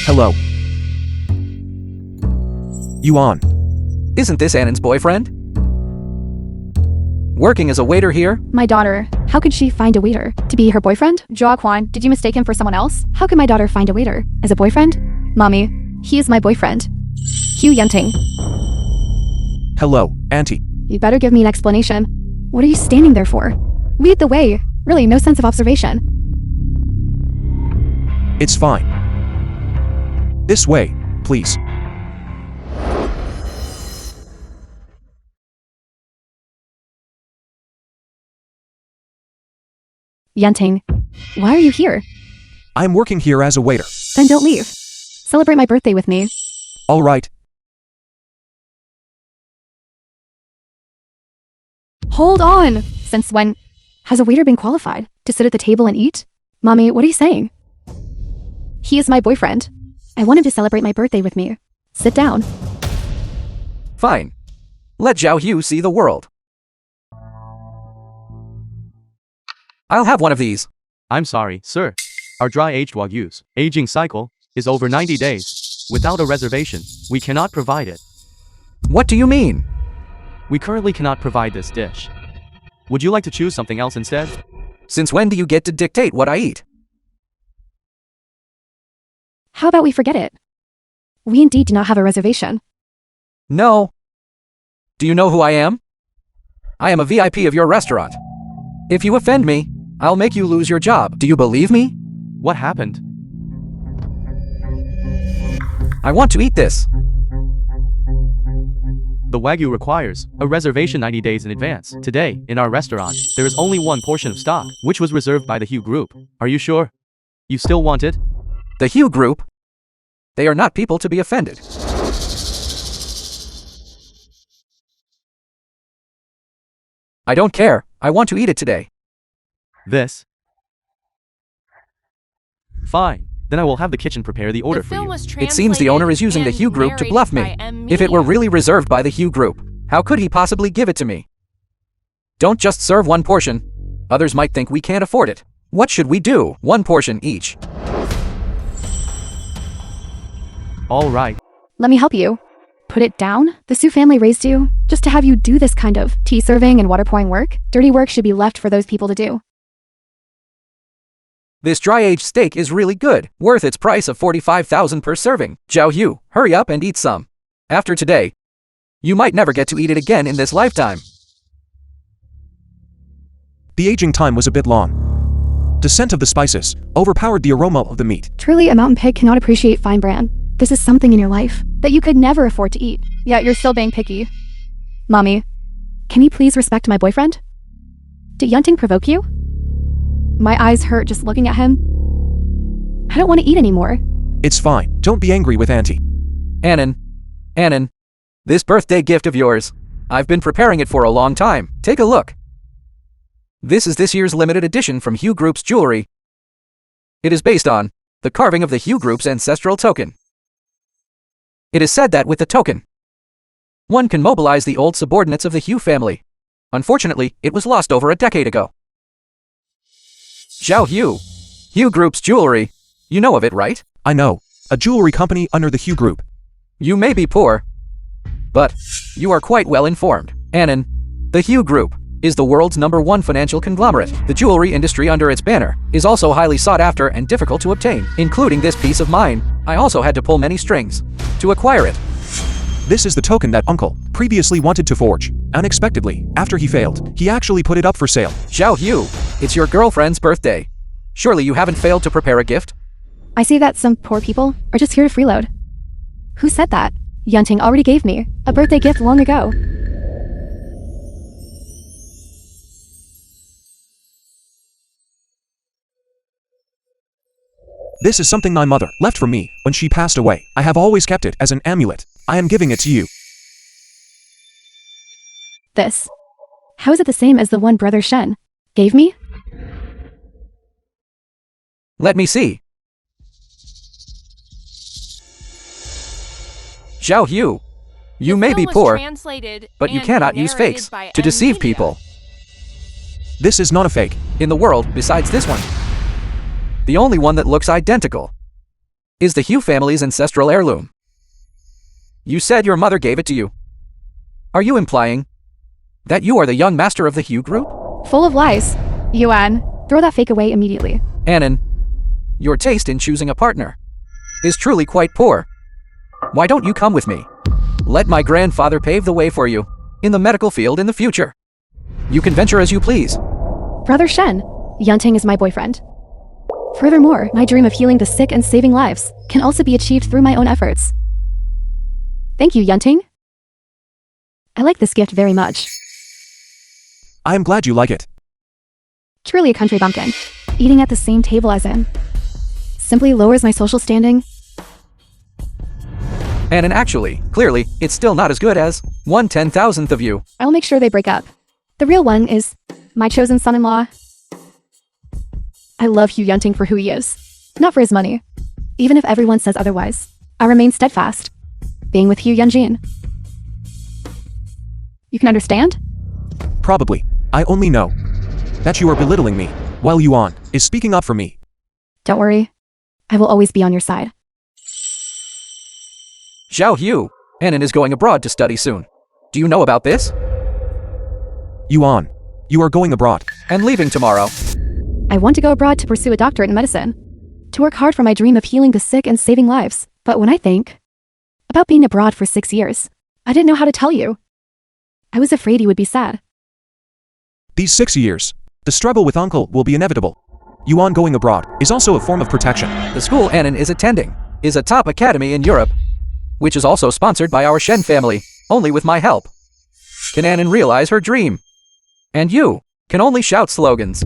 Hello. You on? Isn't this Annan's boyfriend? Working as a waiter here? My daughter. How could she find a waiter? To be her boyfriend? Joaquin, did you mistake him for someone else? How could my daughter find a waiter? As a boyfriend? Mommy, he is my boyfriend. Hugh Yunting. Hello, Auntie. You better give me an explanation. What are you standing there for? Lead the way. Really, no sense of observation. It's fine. This way, please. Yunting, why are you here? I'm working here as a waiter. Then don't leave. Celebrate my birthday with me. All right. Hold on! Since when has a waiter been qualified to sit at the table and eat? Mommy, what are you saying? He is my boyfriend. I want him to celebrate my birthday with me. Sit down. Fine. Let Zhao Hu see the world. I'll have one of these. I'm sorry, sir. Our dry-aged Wagyu's aging cycle is over 90 days. Without a reservation, we cannot provide it. What do you mean? We currently cannot provide this dish. Would you like to choose something else instead? Since when do you get to dictate what I eat? How about we forget it? We indeed do not have a reservation. No. Do you know who I am? I am a VIP of your restaurant. If you offend me, I'll make you lose your job. Do you believe me? What happened? I want to eat this. The Wagyu requires a reservation 90 days in advance. Today, in our restaurant, there is only one portion of stock, which was reserved by the Hugh Group. Are you sure? You still want it? The Hugh Group? They are not people to be offended. I don't care. I want to eat it today. This? Fine. Then I will have the kitchen prepare the order for you. It seems the owner is using the Hugh Group to bluff me. If it were really reserved by the Hugh Group, how could he possibly give it to me? Don't just serve one portion. Others might think we can't afford it. What should we do? One portion each. All right. Let me help you. Put it down? The Su family raised you just to have you do this kind of tea serving and water pouring work? Dirty work should be left for those people to do. This dry-aged steak is really good, worth its price of 45,000 per serving. Zhao Hu, hurry up and eat some. After today, you might never get to eat it again in this lifetime. The aging time was a bit long. The scent of the spices overpowered the aroma of the meat. Truly, a mountain pig cannot appreciate fine bran. This is something in your life that you could never afford to eat, yet you're still being picky. Mommy, can you please respect my boyfriend? Did Yunting provoke you? My eyes hurt just looking at him. I don't want to eat anymore. It's fine. Don't be angry with Auntie. Annan, this birthday gift of yours. I've been preparing it for a long time. Take a look. This is this year's limited edition from Hugh Group's jewelry. It is based on the carving of the Hugh Group's ancestral token. It is said that with the token, one can mobilize the old subordinates of the Hugh family. Unfortunately, it was lost over a decade ago. Zhao Hu, Hugh Group's jewelry. You know of it, right? I know. A jewelry company under the Hugh Group. You may be poor, but you are quite well informed. Annan, the Hugh Group is the world's #1 financial conglomerate. The jewelry industry under its banner is also highly sought after and difficult to obtain, including this piece of mine. I also had to pull many strings to acquire it. This is the token that Uncle previously wanted to forge. Unexpectedly, after he failed, he actually put it up for sale. Zhao Hu, it's your girlfriend's birthday. Surely you haven't failed to prepare a gift? I see that some poor people are just here to freeload. Who said that? Yunting already gave me a birthday gift long ago. This is something my mother left for me when she passed away. I have always kept it as an amulet. I am giving it to you. This. How is it the same as the one Brother Shen gave me? Let me see. Zhao Hu, you may be poor, but you cannot use fakes to deceive people. This is not a fake. In the world, besides this one, the only one that looks identical. is the Hugh family's ancestral heirloom. You said your mother gave it to you. Are you implying that you are the young master of the Hugh group? Full of lies. Yuan, throw that fake away immediately. Annan, your taste in choosing a partner is truly quite poor. Why don't you come with me? Let my grandfather pave the way for you in the medical field in the future. You can venture as you please. Brother Shen, Yunting is my boyfriend. Furthermore, my dream of healing the sick and saving lives can also be achieved through my own efforts. Thank you, Yunting. I like this gift very much. I am glad you like it. Truly a country bumpkin. Eating at the same table as him simply lowers my social standing. And actually, clearly, it's still not as good as 1/10,000th of you. I'll make sure they break up. The real one is my chosen son-in-law. I love Hugh Yunting for who he is, not for his money. Even if everyone says otherwise, I remain steadfast, being with Hugh Yunjin. You can understand? Probably. I only know that you are belittling me, while Yuan is speaking up for me. Don't worry. I will always be on your side. Xiao Hu, Annan is going abroad to study soon. Do you know about this? Yuan, you are going abroad. And leaving tomorrow. I want to go abroad to pursue a doctorate in medicine, to work hard for my dream of healing the sick and saving lives. But when I think about being abroad for 6 years, I didn't know how to tell you. I was afraid you would be sad. These 6 years, the struggle with uncle will be inevitable. Yuan going abroad is also a form of protection. The school Annan is attending is a top academy in Europe, which is also sponsored by our Shen family, only with my help. Can Annan realize her dream? And you can only shout slogans.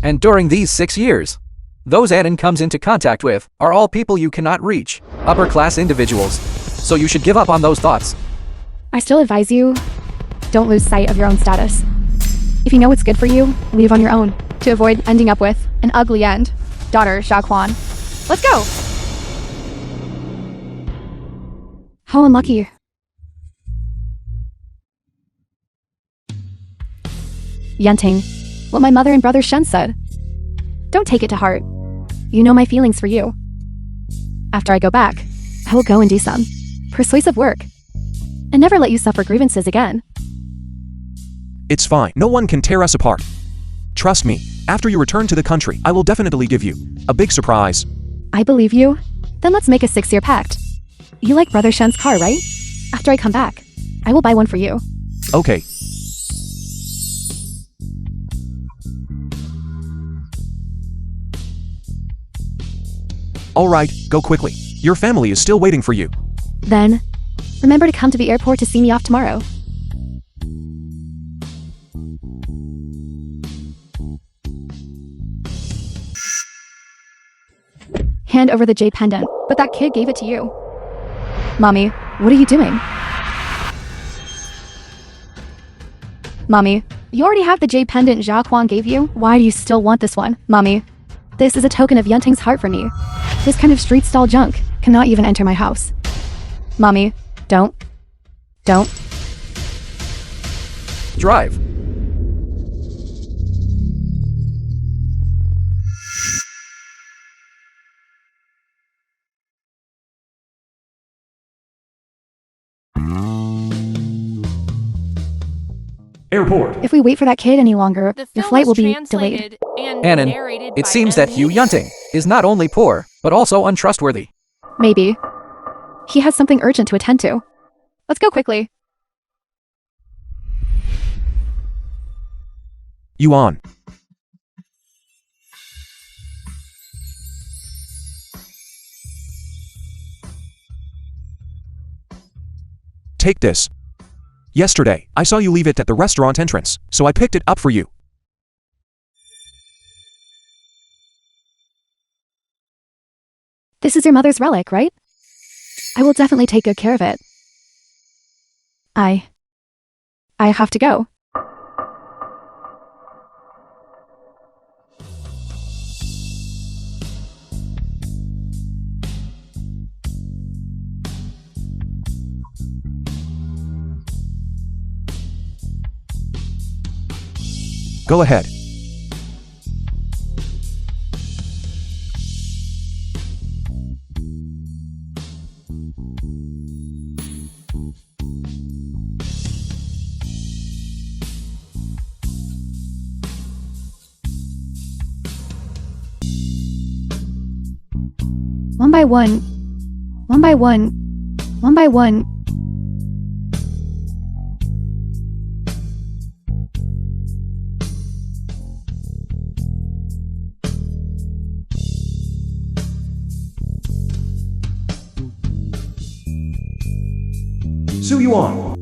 And during these 6 years, those Annan comes into contact with are all people you cannot reach, upper-class individuals. So you should give up on those thoughts. I still advise you, don't lose sight of your own status. If you know what's good for you, leave on your own, to avoid ending up with an ugly end. Daughter Xiaoquan. Let's go! How unlucky. Yunting, what my mother and brother Shen said. Don't take it to heart. You know my feelings for you. After I go back, I will go and do some persuasive work, and never let you suffer grievances again. It's fine. No one can tear us apart. Trust me, after you return to the country, I will definitely give you a big surprise. I believe you. Then let's make a 6-year pact. You like Brother Shen's car, right? After I come back, I will buy one for you. Okay. Alright, go quickly. Your family is still waiting for you. Then, remember to come to the airport to see me off tomorrow. Hand over the jade pendant, but that kid gave it to you. Mommy, what are you doing? Mommy, you already have the jade pendant Zhao Quan gave you? Why do you still want this one? Mommy, this is a token of Yunting's heart for me. This kind of street stall junk cannot even enter my house. Mommy, don't. Drive. Airport. If we wait for that kid any longer, The your film flight will was be translated delayed. and Annan, narrated it by seems that Hugh Emily. Yunting is not only poor, but also untrustworthy. Maybe. He has something urgent to attend to. Let's go quickly. Yuan. Take this. Yesterday, I saw you leave it at the restaurant entrance, so I picked it up for you. This is your mother's relic, right? I will definitely take good care of it. I have to go. Go ahead. One by one. One by one. One by one. Sue Yuan.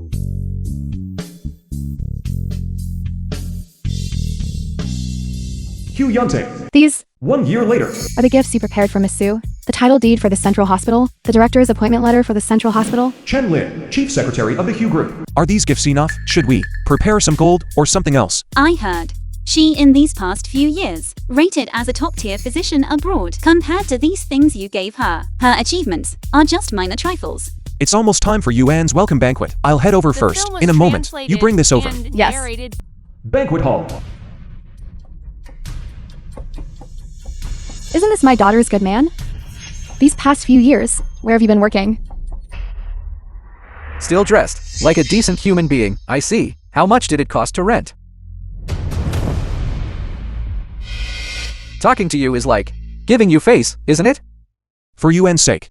Hugh Yunting. These 1 year later. are the gifts you prepared for Miss Sue. The title deed for the Central Hospital, the director's appointment letter for the Central Hospital. Chen Lin, Chief Secretary of the Hugh Group. Are these gifts enough? Should we prepare some gold or something else? I heard. She, in these past few years, rated as a top-tier physician abroad. Compared to these things you gave her, her achievements are just minor trifles. It's almost time for Yuan's welcome banquet. I'll head over first. In a moment. You bring this over. Yes. Banquet hall. Isn't this my daughter's good man? These past few years, where have you been working? Still dressed like a decent human being, I see. How much did it cost to rent? Talking to you is like giving you face, isn't it? For Yuan's sake.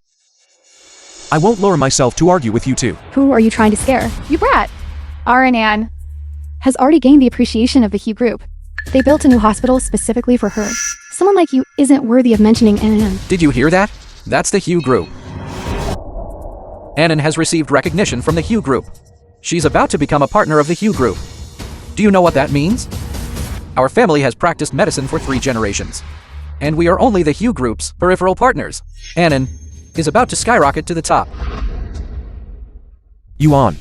I won't lower myself to argue with you two. Who are you trying to scare? You brat! Ann has already gained the appreciation of the Hugh Group. They built a new hospital specifically for her. Someone like you isn't worthy of mentioning Ann. Did you hear that? That's the Hugh Group. Annan has received recognition from the Hugh Group. She's about to become a partner of the Hugh Group. Do you know what that means? Our family has practiced medicine for 3 generations. And we are only the Hugh Group's peripheral partners. Annan is about to skyrocket to the top. Yuan.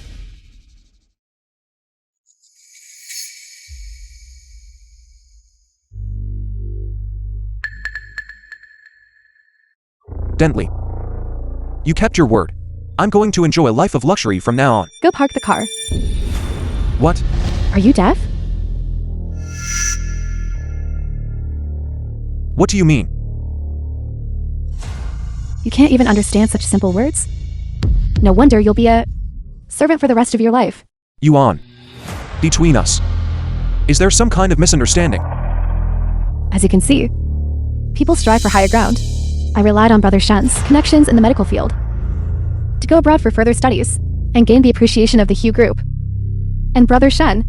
Dentley. You kept your word. I'm going to enjoy a life of luxury from now on. Go park the car. What? Are you deaf? What do you mean? You can't even understand such simple words? No wonder you'll be a servant for the rest of your life. Yuan. Between us. Is there some kind of misunderstanding? As you can see, people strive for higher ground. I relied on Brother Shen's connections in the medical field to go abroad for further studies and gain the appreciation of the Hugh Group. And Brother Shen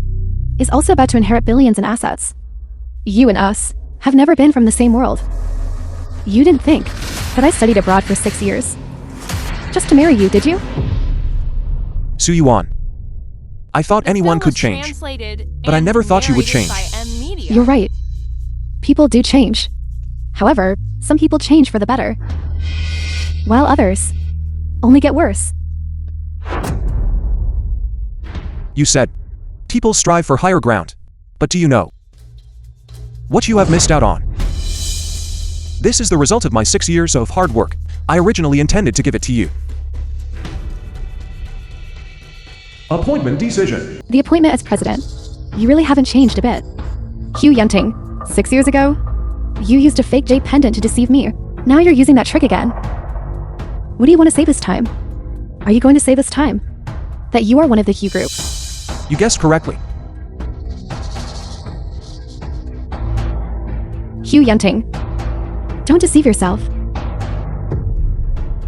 is also about to inherit billions in assets. You and us have never been from the same world. You didn't think that I studied abroad for 6 years just to marry you, did you? Su Yuan. I thought anyone could change, but I never thought you would change. You're right. People do change. However, some people change for the better, while others only get worse. You said, people strive for higher ground. But do you know what you have missed out on? This is the result of my 6 years of hard work. I originally intended to give it to you. Appointment decision. The appointment as president. You really haven't changed a bit. Hugh Yunting, 6 years ago, you used a fake jade pendant to deceive me. Now you're using that trick again. What do you want to say this time? Are you going to say this time that you are one of the Hugh Group? You guessed correctly. Hugh Yunting, don't deceive yourself.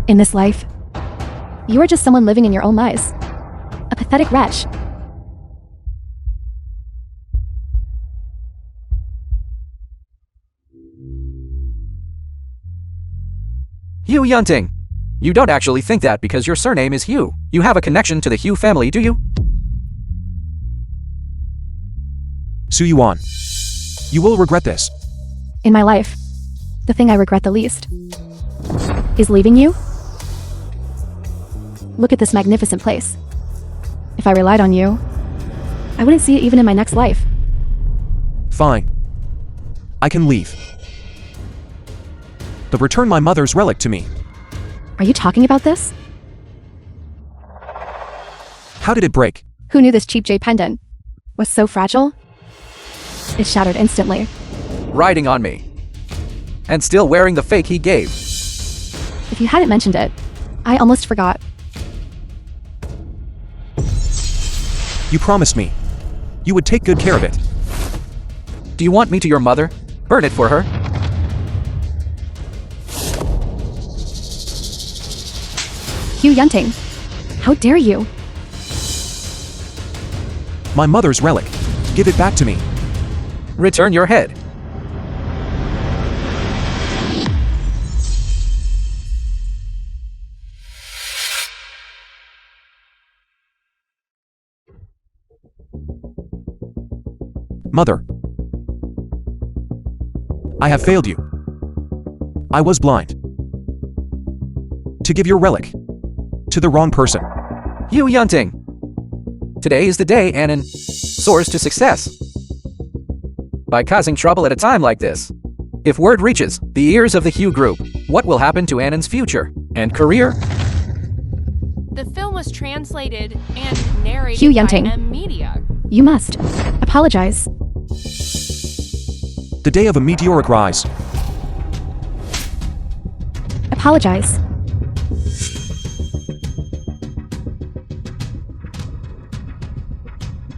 In this life, you are just someone living in your own lies. A pathetic wretch. Hugh Yunting. You don't actually think that because your surname is Hugh. You have a connection to the Hugh family, do you? Su Yuan. You will regret this. In my life, the thing I regret the least is leaving you. Look at this magnificent place. If I relied on you, I wouldn't see it even in my next life. Fine. I can leave. But return my mother's relic to me. Are you talking about this? How did it break? Who knew this cheap jade pendant was so fragile? It shattered instantly. Riding on me. And still wearing the fake he gave. If you hadn't mentioned it, I almost forgot. You promised me you would take good care of it. Do you want me to your mother? Burn it for her? Hugh Yunting. How dare you? My mother's relic. Give it back to me. Return your head. Mother. I have failed you. I was blind. To give your relic to the wrong person. Hugh Yunting. Today is the day Annan soars to success. By causing trouble at a time like this. If word reaches the ears of the Hugh Group, what will happen to Annan's future and career? The film was translated and narrated Hugh by Yunting. M Media. You must apologize. The day of a meteoric rise. Apologize.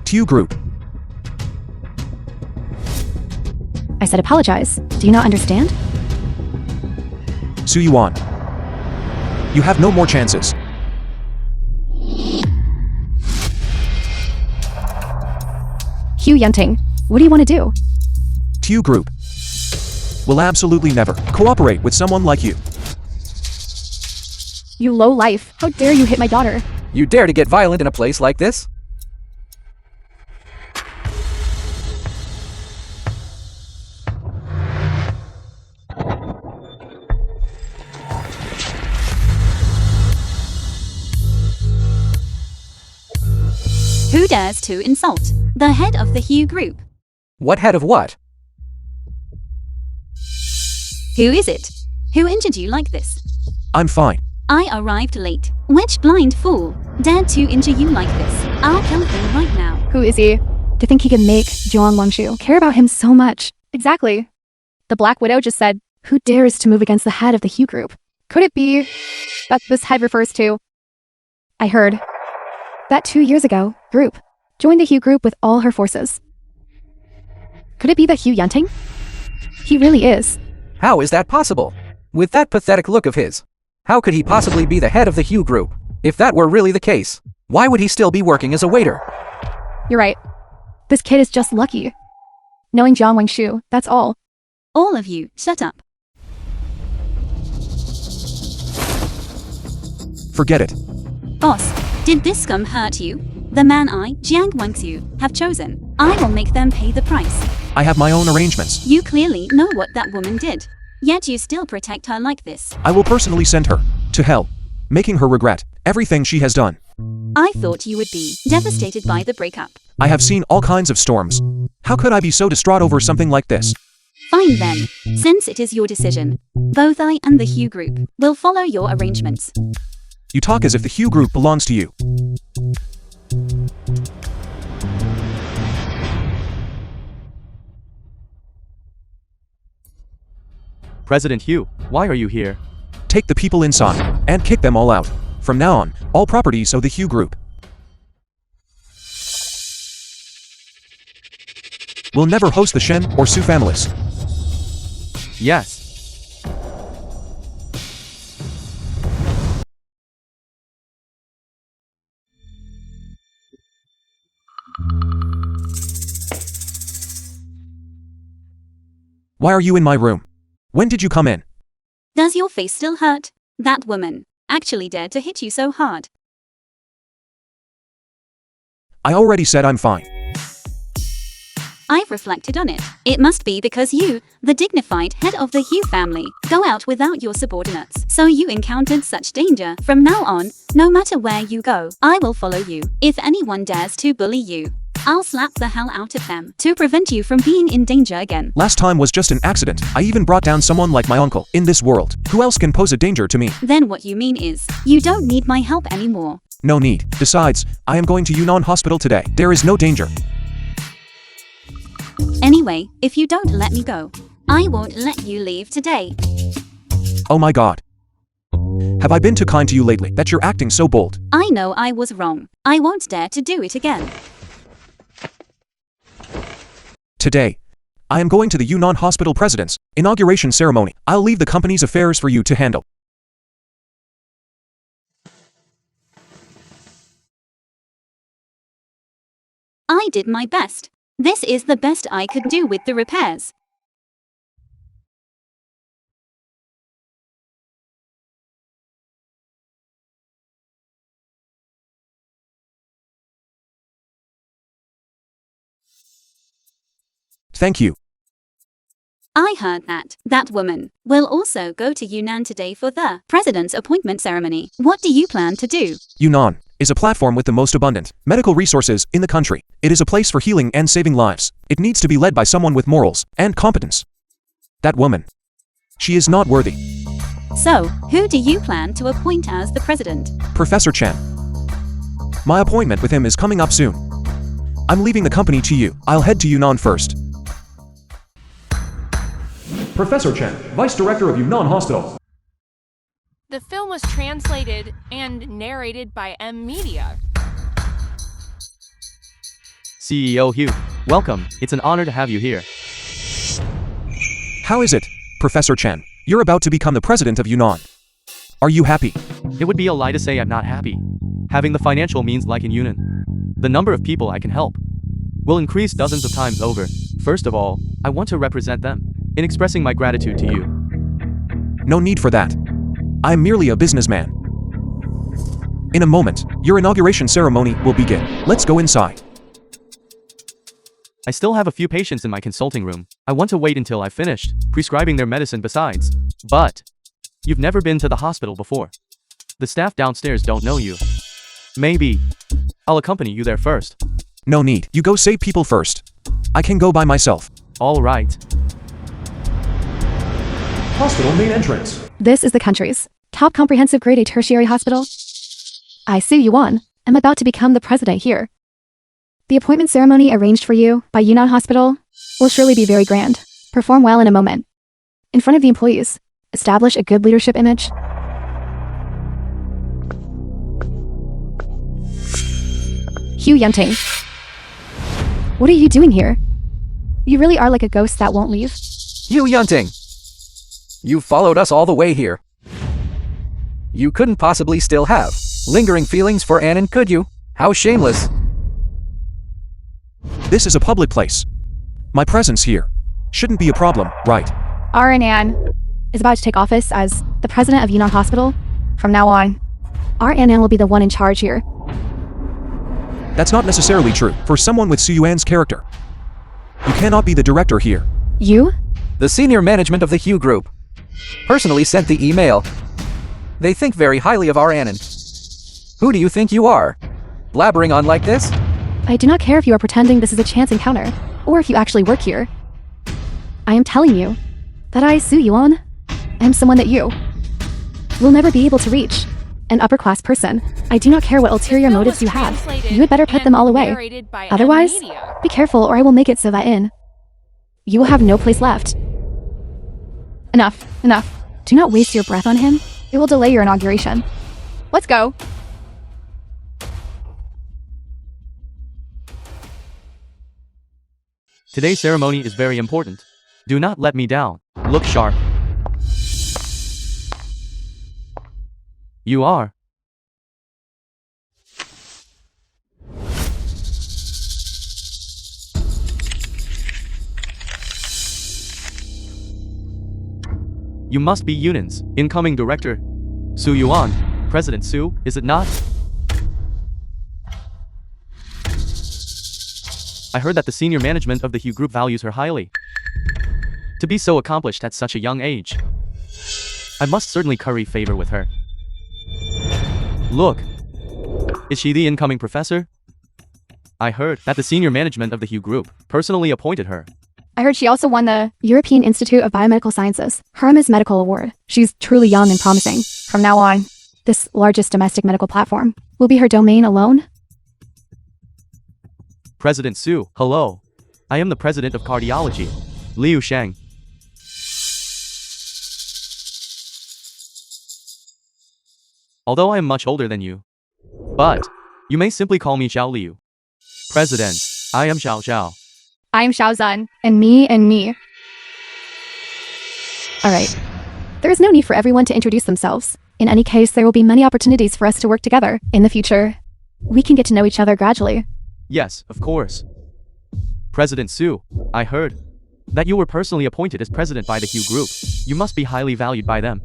Hugh Group. I said apologize. Do you not understand? Su Yuan. You have no more chances. Hugh Yunting, what do you want to do? Hugh Group will absolutely never cooperate with someone like you. You low life. How dare you hit my daughter? You dare to get violent in a place like this? Who dares to insult the head of the Hugh Group? What head of what? Who is it? Who injured you like this? I'm fine. I arrived late. Which blind fool dared to injure you like this? I'll kill him right now. Who is he? To think he can make Jiang Wangshu care about him so much. Exactly. The Black Widow just said, who dares to move against the head of the Hugh Group? Could it be that this head refers to... I heard that 2 years ago, Group joined the Hugh Group with all her forces. Could it be that Hugh Yunting? He really is. How is that possible? With that pathetic look of his, how could he possibly be the head of the Hugh Group? If that were really the case, why would he still be working as a waiter? You're right. This kid is just lucky. Knowing Jiang Wangshu, that's all. All of you, shut up. Forget it. Boss, did this scum hurt you? The man I, Jiang Wangxiu, have chosen. I will make them pay the price. I have my own arrangements. You clearly know what that woman did. Yet you still protect her like this. I will personally send her to hell, making her regret everything she has done. I thought you would be devastated by the breakup. I have seen all kinds of storms. How could I be so distraught over something like this? Fine then. Since it is your decision, both I and the Hugh Group will follow your arrangements. You talk as if the Hugh Group belongs to you. President Hugh, why are you here? Take the people inside and kick them all out. From now on, all properties of the Hugh Group will never host the Shen or Su families. Yes. Why are you in my room? When did you come in? Does your face still hurt? That woman actually dared to hit you so hard. I already said I'm fine. I've reflected on it. It must be because you, the dignified head of the Hugh family, go out without your subordinates. So you encountered such danger. From now on, no matter where you go, I will follow you. If anyone dares to bully you, I'll slap the hell out of them to prevent you from being in danger again. Last time was just an accident. I even brought down someone like my uncle in this world. Who else can pose a danger to me? Then what you mean is, you don't need my help anymore. No need. Besides, I am going to Yunnan Hospital today. There is no danger. Anyway, if you don't let me go, I won't let you leave today. Oh my god. Have I been too kind to you lately that you're acting so bold? I know I was wrong. I won't dare to do it again. Today, I am going to the Yunnan Hospital President's inauguration ceremony. I'll leave the company's affairs for you to handle. I did my best. This is the best I could do with the repairs. Thank you. I heard that woman will also go to Yunnan today for the president's appointment ceremony. What do you plan to do? Yunnan is a platform with the most abundant medical resources in the country. It is a place for healing and saving lives. It needs to be led by someone with morals and competence. That woman. She is not worthy. So, who do you plan to appoint as the president? Professor Chen. My appointment with him is coming up soon. I'm leaving the company to you. I'll head to Yunnan first. Professor Chen, Vice Director of Yunnan Hospital. The film was translated and narrated by M Media. CEO Hugh, welcome. It's an honor to have you here. How is it, Professor Chen? You're about to become the president of Yunnan. Are you happy? It would be a lie to say I'm not happy. Having the financial means like in Yunnan, the number of people I can help will increase dozens of times over. First of all, I want to represent them in expressing my gratitude to you. No need for that. I'm merely a businessman. In a moment, your inauguration ceremony will begin. Let's go inside. I still have a few patients in my consulting room. I want to wait until I've finished prescribing their medicine besides. But you've never been to the hospital before. The staff downstairs don't know you. Maybe I'll accompany you there first. No need. You go save people first. I can go by myself. All right. Hospital main entrance. This is the country's top comprehensive grade A tertiary hospital. I, Su Yuan, am about to become the president here. The appointment ceremony arranged for you by Yunnan Hospital will surely be very grand. Perform well in a moment. In front of the employees, establish a good leadership image. Hugh Yunting. What are you doing here? You really are like a ghost that won't leave. Hugh Yunting! You followed us all the way here. You couldn't possibly still have lingering feelings for Annan, could you? How shameless. This is a public place. My presence here shouldn't be a problem, right? Annan is about to take office as the president of Yunnan Hospital. From now on, Annan will be the one in charge here. That's not necessarily true for someone with Su Yuan's character. You cannot be the director here. You? The senior management of the Hugh Group personally sent the email. They think very highly of Annan. Who do you think you are? Blabbering on like this? I do not care if you are pretending this is a chance encounter, or if you actually work here. I am telling you that I, Su Yuan, am someone that you will never be able to reach. An upper-class person. I do not care what ulterior motives you have. You had better put them all away. Otherwise, be careful or I will make it so that you will have no place left. Enough. Do not waste your breath on him. It will delay your inauguration. Let's go. Today's ceremony is very important. Do not let me down. Look sharp. You are. You must be Yunnan's incoming director. Su Yuan, President Su, is it not? I heard that the senior management of the Hugh Group values her highly. To be so accomplished at such a young age, I must certainly curry favor with her. Look, is she the incoming professor? I heard that the senior management of the Hugh Group personally appointed her. I heard she also won the European Institute of Biomedical Sciences Hermes Medical Award. She's truly young and promising. From now on, this largest domestic medical platform will be her domain alone. President Su, hello. I am the president of cardiology, Liu Shang. Although I am much older than you, but you may simply call me Xiao Liu. President, I am Xiao Xiao. I am Xiao Zun, and me. Alright. There is no need for everyone to introduce themselves. In any case, there will be many opportunities for us to work together. In the future, we can get to know each other gradually. Yes, of course. President Su, I heard that you were personally appointed as president by the Hue Group. You must be highly valued by them.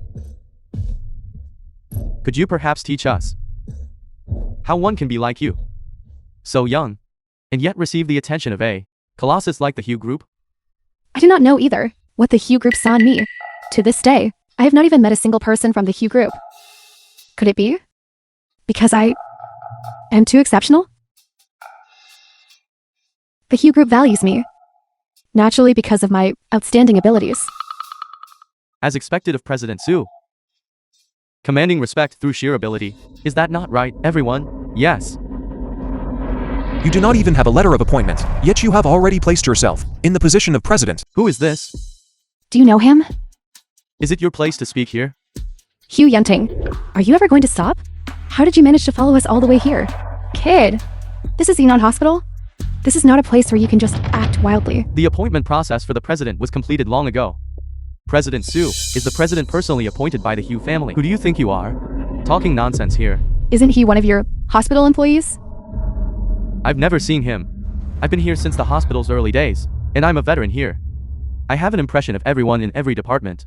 Could you perhaps teach us how one can be like you, so young, and yet receive the attention of a colossus like the Hue Group? I do not know either what the Hue Group saw in me. To this day, I have not even met a single person from the Hue Group. Could it be because I am too exceptional? The Hue Group values me, naturally because of my outstanding abilities. As expected of President Su. Commanding respect through sheer ability. Is that not right, everyone? Yes. You do not even have a letter of appointment, yet you have already placed yourself in the position of president. Who is this? Do you know him? Is it your place to speak here? Hugh Yunting. Are you ever going to stop? How did you manage to follow us all the way here? Kid, this is Xenon Hospital. This is not a place where you can just act wildly. The appointment process for the president was completed long ago. President Su is the president personally appointed by the Hue family. Who do you think you are? Talking nonsense here. Isn't he one of your hospital employees? I've never seen him. I've been here since the hospital's early days, and I'm a veteran here. I have an impression of everyone in every department.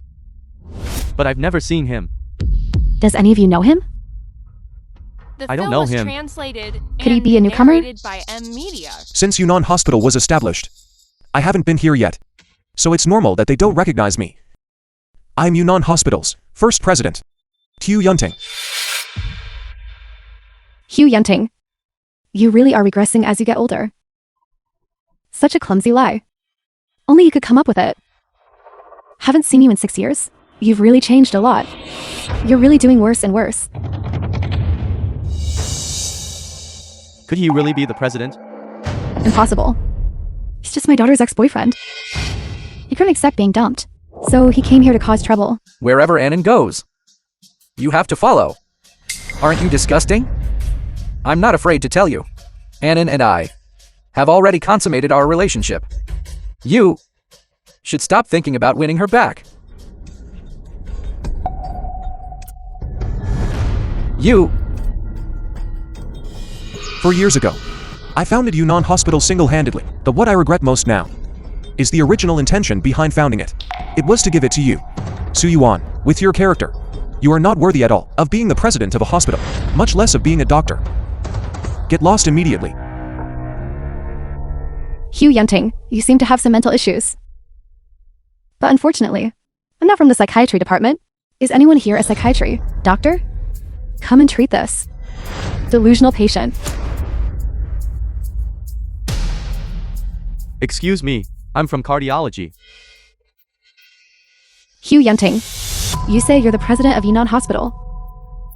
But I've never seen him. Does any of you know him? The I don't film know was him. translated Could he and be a newcomer? narrated by M Media. Since Yunnan Hospital was established, I haven't been here yet. So it's normal that they don't recognize me. I'm Yunnan Hospital's first president, Hugh Yunting. Hugh Yunting. You really are regressing as you get older. Such a clumsy lie. Only you could come up with it. Haven't seen you in 6 years. You've really changed a lot. You're really doing worse and worse. Could he really be the president? Impossible. He's just my daughter's ex-boyfriend. He couldn't accept being dumped, so he came here to cause trouble. Wherever Annan goes, you have to follow. Aren't you disgusting? I'm not afraid to tell you. Annan and I have already consummated our relationship. You should stop thinking about winning her back. You. 4 years ago, I founded Yunnan Hospital single-handedly, but what I regret most now is the original intention behind founding it. It was to give it to you, Su Yuan, with your character. You are not worthy at all of being the president of a hospital, much less of being a doctor. Get lost immediately. Hugh Yunting, you seem to have some mental issues. But unfortunately, I'm not from the psychiatry department. Is anyone here a psychiatry doctor? Come and treat this delusional patient. Excuse me, I'm from cardiology. Hugh Yunting, you say you're the president of Yunnan Hospital.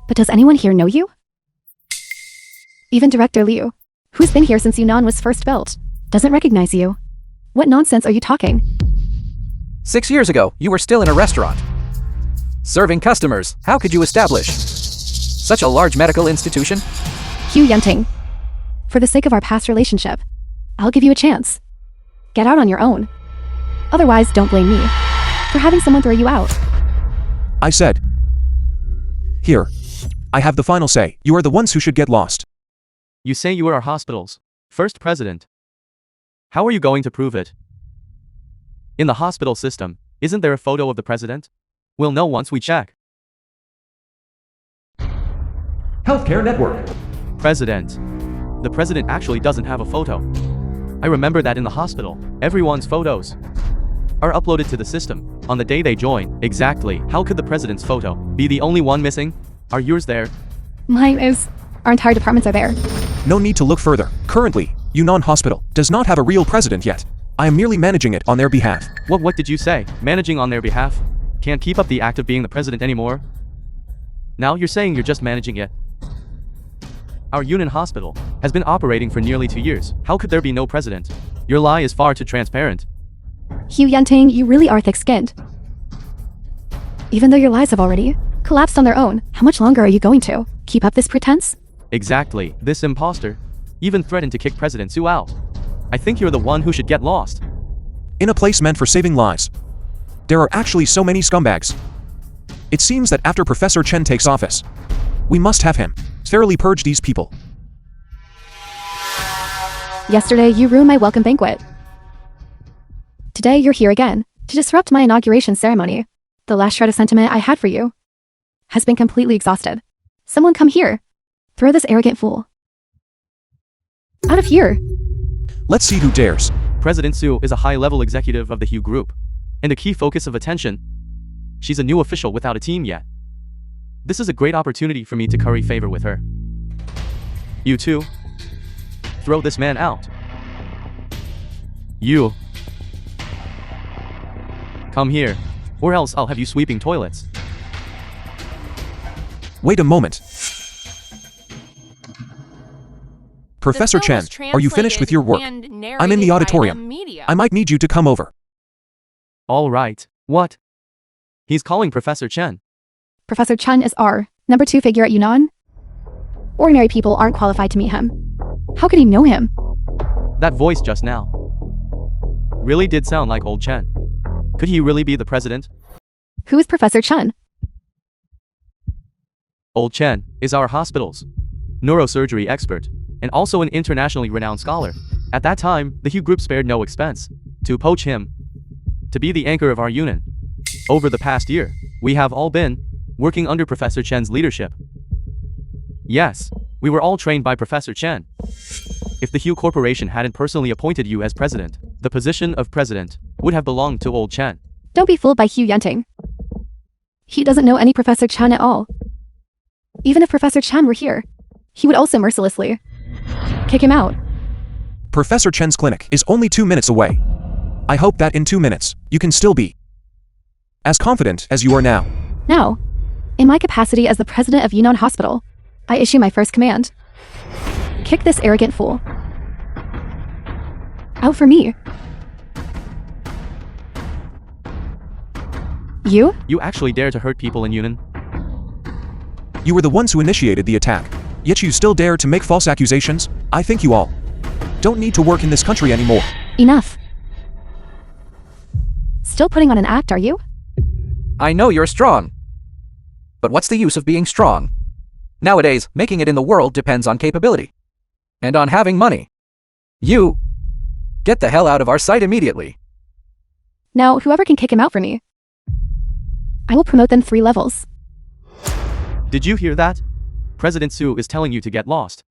But does anyone here know you? Even Director Liu, who's been here since Yunnan was first built, doesn't recognize you. What nonsense are you talking? 6 years ago, you were still in a restaurant, serving customers. How could you establish such a large medical institution? Hugh Yunting, for the sake of our past relationship, I'll give you a chance. Get out on your own. Otherwise, don't blame me for having someone throw you out. I said, here, I have the final say. You are the ones who should get lost. You say you are our hospital's first president. How are you going to prove it? In the hospital system, isn't there a photo of the president? We'll know once we check. Healthcare Network. President. The president actually doesn't have a photo. I remember that in the hospital, everyone's photos are uploaded to the system on the day they join. Exactly. How could the president's photo be the only one missing? Are yours there? Mine is. Our entire departments are there. No need to look further. Currently, Yunnan Hospital does not have a real president yet. I am merely managing it on their behalf. What did you say? Managing on their behalf? Can't keep up the act of being the president anymore? Now you're saying you're just managing it. Our Yunnan Hospital has been operating for nearly 2 years. How could there be no president? Your lie is far too transparent. Hugh Yunting, you really are thick-skinned. Even though your lies have already collapsed on their own, how much longer are you going to keep up this pretense? Exactly. This imposter even threatened to kick President Su out. I think you're the one who should get lost. In a place meant for saving lives, there are actually so many scumbags. It seems that after Professor Chen takes office, we must have him thoroughly purge these people. Yesterday, you ruined my welcome banquet. Today, you're here again to disrupt my inauguration ceremony. The last shred of sentiment I had for you has been completely exhausted. Someone come here. Throw this arrogant fool out of here. Let's see who dares. President Sue is a high-level executive of the Hugh Group, and a key focus of attention. She's a new official without a team yet. This is a great opportunity for me to curry favor with her. You two, throw this man out. You, come here, or else I'll have you sweeping toilets. Wait a moment. Professor The film Chen, was are you finished with your work? translated and I'm in the narrated by auditorium. Media. I might need you to come over. All right, what? He's calling Professor Chen. Professor Chen is our number 2 figure at Yunnan. Ordinary people aren't qualified to meet him. How could he know him? That voice just now really did sound like old Chen. Could he really be the president? Who is Professor Chen? Old Chen is our hospital's neurosurgery expert, and also an internationally renowned scholar. At that time, the Hugh Group spared no expense to poach him to be the anchor of our unit. Over the past year, we have all been working under Professor Chen's leadership. Yes, we were all trained by Professor Chen. If the Hugh Corporation hadn't personally appointed you as president, the position of president would have belonged to old Chen. Don't be fooled by Hugh Yunting. He doesn't know any Professor Chen at all. Even if Professor Chen were here, he would also mercilessly kick him out. Professor Chen's clinic is only 2 minutes away. I hope that in 2 minutes, you can still be as confident as you are now. Now, in my capacity as the president of Yunnan Hospital, I issue my first command. Kick this arrogant fool out for me. You? You actually dare to hurt people in Yunnan? You were the ones who initiated the attack, yet you still dare to make false accusations? I think you all don't need to work in this country anymore. Enough. Still putting on an act, are you? I know you're strong. But what's the use of being strong? Nowadays, making it in the world depends on capability. And on having money. You, get the hell out of our sight immediately. Now, whoever can kick him out for me, I will promote them 3 levels. Did you hear that? President Sue is telling you to get lost.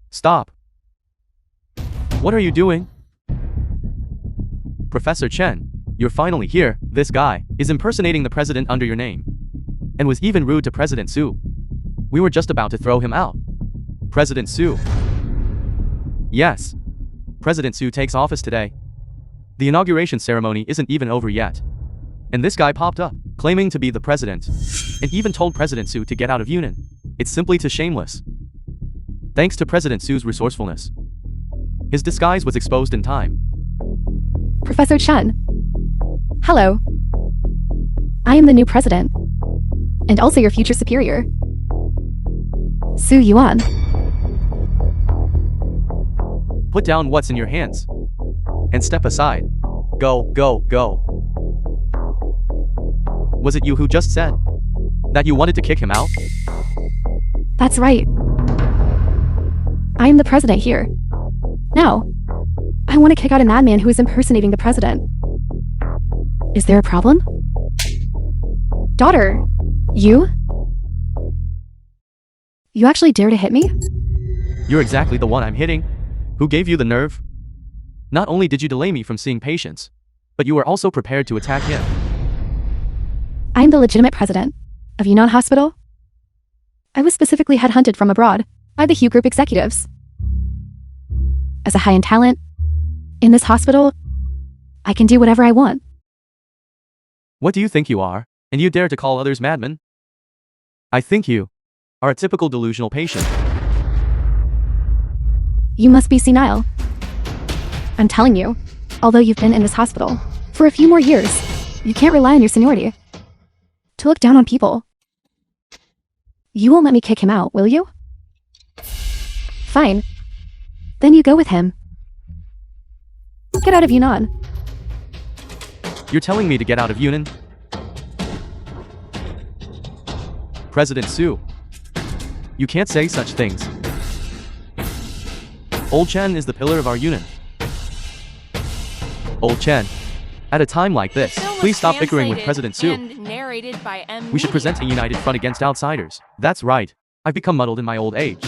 Stop. What are you doing? Professor Chen, you're finally here. This guy is impersonating the president under your name, and was even rude to President Sue. We were just about to throw him out. President Sue. Yes. President Sue takes office today. The inauguration ceremony isn't even over yet. And this guy popped up, claiming to be the president, and even told President Sue to get out of Yunnan. It's simply too shameless. Thanks to President Sue's resourcefulness, his disguise was exposed in time. Professor Chen. Hello. I am the new president, and also your future superior, Su Yuan. Put down what's in your hands, and step aside. Go, go, go. Was it you who just said that you wanted to kick him out? That's right. I am the president here. Now, I want to kick out a madman who is impersonating the president. Is there a problem? Daughter, you? You actually dare to hit me? You're exactly the one I'm hitting. Who gave you the nerve? Not only did you delay me from seeing patients, but you were also prepared to attack him. I am the legitimate president of Yunnan Hospital. I was specifically headhunted from abroad by the Hugh Group executives. As a high-end talent, in this hospital, I can do whatever I want. What do you think you are, and you dare to call others madmen? I think you are a typical delusional patient. You must be senile. I'm telling you, although you've been in this hospital for a few more years, you can't rely on your seniority to look down on people. You won't let me kick him out, will you? Fine. Then you go with him. Get out of Yunnan. You're telling me to get out of Yunnan? President Sue, you can't say such things. Old Chen is the pillar of our unit. Old Chen, at a time like this, The film was please stop bickering with translated President Su. and narrated by We should present a united front against outsiders. That's right. I've become muddled in my old age.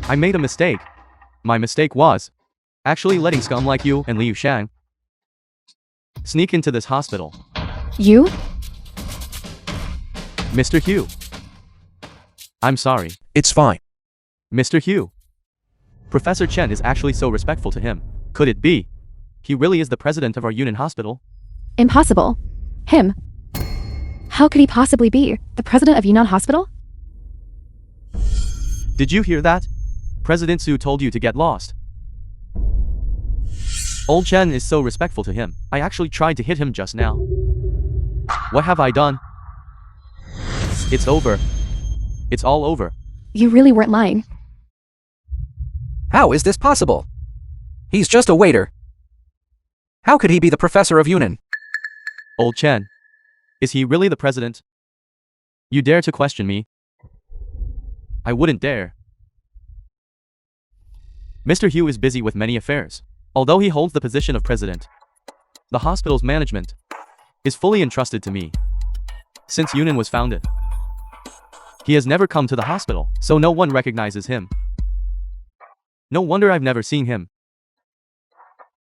I made a mistake. My mistake was actually letting scum like you and Liu Shang sneak into this hospital. You? Mr. Hugh. I'm sorry. It's fine. Mr. Hugh. Professor Chen is actually so respectful to him. Could it be? He really is the president of our Union Hospital? Impossible. Him. How could he possibly be the president of Yunnan Hospital? Did you hear that? President Su told you to get lost. Old Chen is so respectful to him. I actually tried to hit him just now. What have I done? It's over. It's all over. You really weren't lying. How is this possible? He's just a waiter. How could he be the professor of Yunnan? Old Chen. Is he really the president? You dare to question me? I wouldn't dare. Mr. Hugh is busy with many affairs. Although he holds the position of president, the hospital's management is fully entrusted to me. Since Yunnan was founded, he has never come to the hospital, so no one recognizes him. No wonder I've never seen him.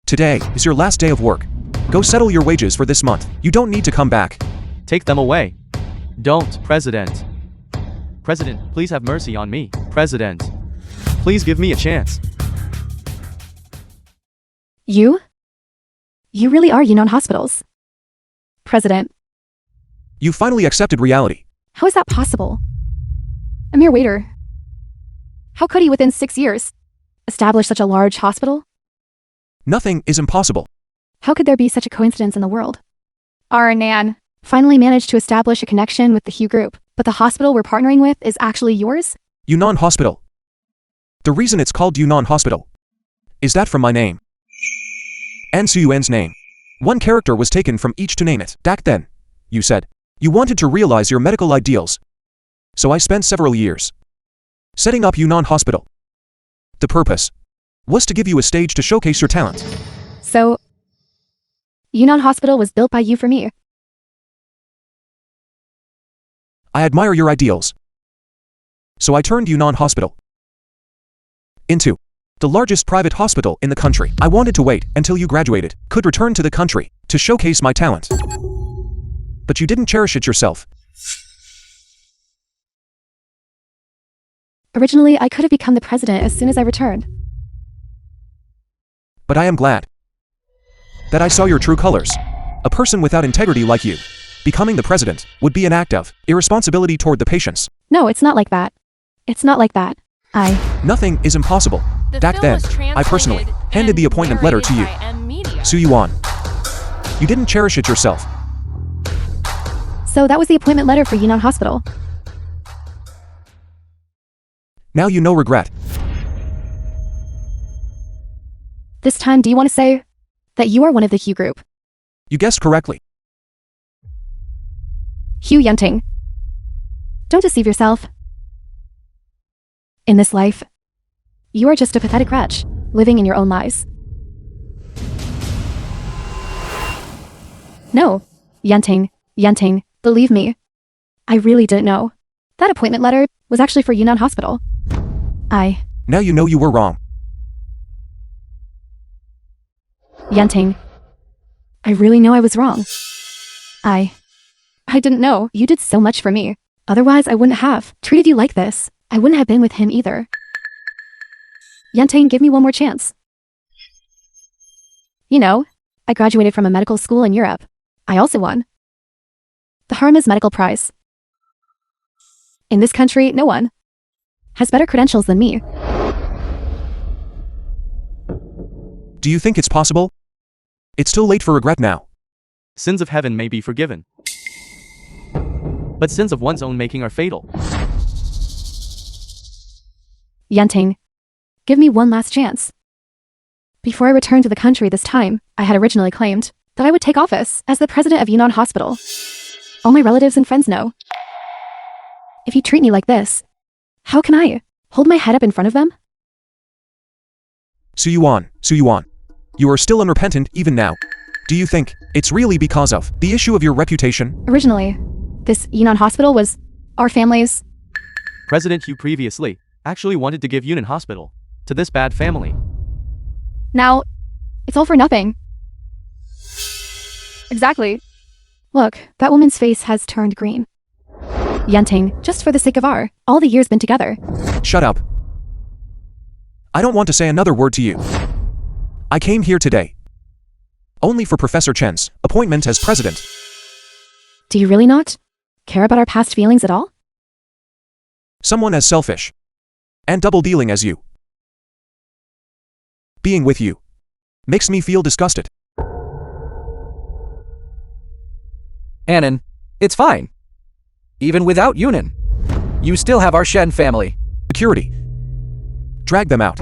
Today is your last day of work. Go settle your wages for this month. You don't need to come back. Take them away. Don't, President. President, please have mercy on me. President, please give me a chance. You? You really are Yunnan Hospital's president. You finally accepted reality. How is that possible? A mere waiter. How could he, within 6 years, establish such a large hospital? Nothing is impossible. How could there be such a coincidence in the world? Our Nan finally managed to establish a connection with the Hugh Group, but the hospital we're partnering with is actually yours? Yunnan Hospital. The reason it's called Yunnan Hospital is that from my name. And Suyuan's name. One character was taken from each to name it. Back then, you said, you wanted to realize your medical ideals. So I spent several years setting up Yunnan Hospital. The purpose was to give you a stage to showcase your talent. So, Yunnan Hospital was built by you for me. I admire your ideals. So I turned Yunnan Hospital into the largest private hospital in the country. I wanted to wait until you graduated, could return to the country to showcase my talent. But you didn't cherish it yourself. Originally, I could have become the president as soon as I returned. But I am glad that I saw your true colors. A person without integrity like you, becoming the president, would be an act of irresponsibility toward the patients. No, it's not like that. It's not like that. Nothing is impossible. The Back film then, was I personally translated handed the and appointment letter to you. narrated by Media. Suyuan. You didn't cherish it yourself. So that was the appointment letter for Yunnan Hospital. Now you know regret. This time, do you want to say that you are one of the Hugh Group? You guessed correctly. Hugh Yunting. Don't deceive yourself. In this life, you are just a pathetic wretch, living in your own lies. No, Yunting, believe me. I really didn't know. That appointment letter was actually for Yunnan Hospital. Now you know you were wrong. Yunting. I really know I was wrong. I didn't know. You did so much for me. Otherwise, I wouldn't have treated you like this. I wouldn't have been with him either. Yunting, give me one more chance. You know, I graduated from a medical school in Europe. I also won the Hermes Medical Prize. In this country, no one has better credentials than me. Do you think it's possible? It's too late for regret now. Sins of heaven may be forgiven, but sins of one's own making are fatal. Yunting, give me one last chance. Before I returned to the country this time, I had originally claimed that I would take office as the president of Yunnan Hospital. All my relatives and friends know. If you treat me like this, how can I hold my head up in front of them? Suyuan, you are still unrepentant even now. Do you think it's really because of the issue of your reputation? Originally, this Yunnan hospital was our family's. President Hu previously actually wanted to give Yunnan Hospital to this bad family. Now, it's all for nothing. Exactly. Look, that woman's face has turned green. Yunting, just for the sake of all the years been together. Shut up. I don't want to say another word to you. I came here today only for Professor Chen's appointment as president. Do you really not care about our past feelings at all? Someone as selfish and double-dealing as you. Being with you makes me feel disgusted. Annan, it's fine. Even without Yunnan, you still have our Shen family. Security. Drag them out.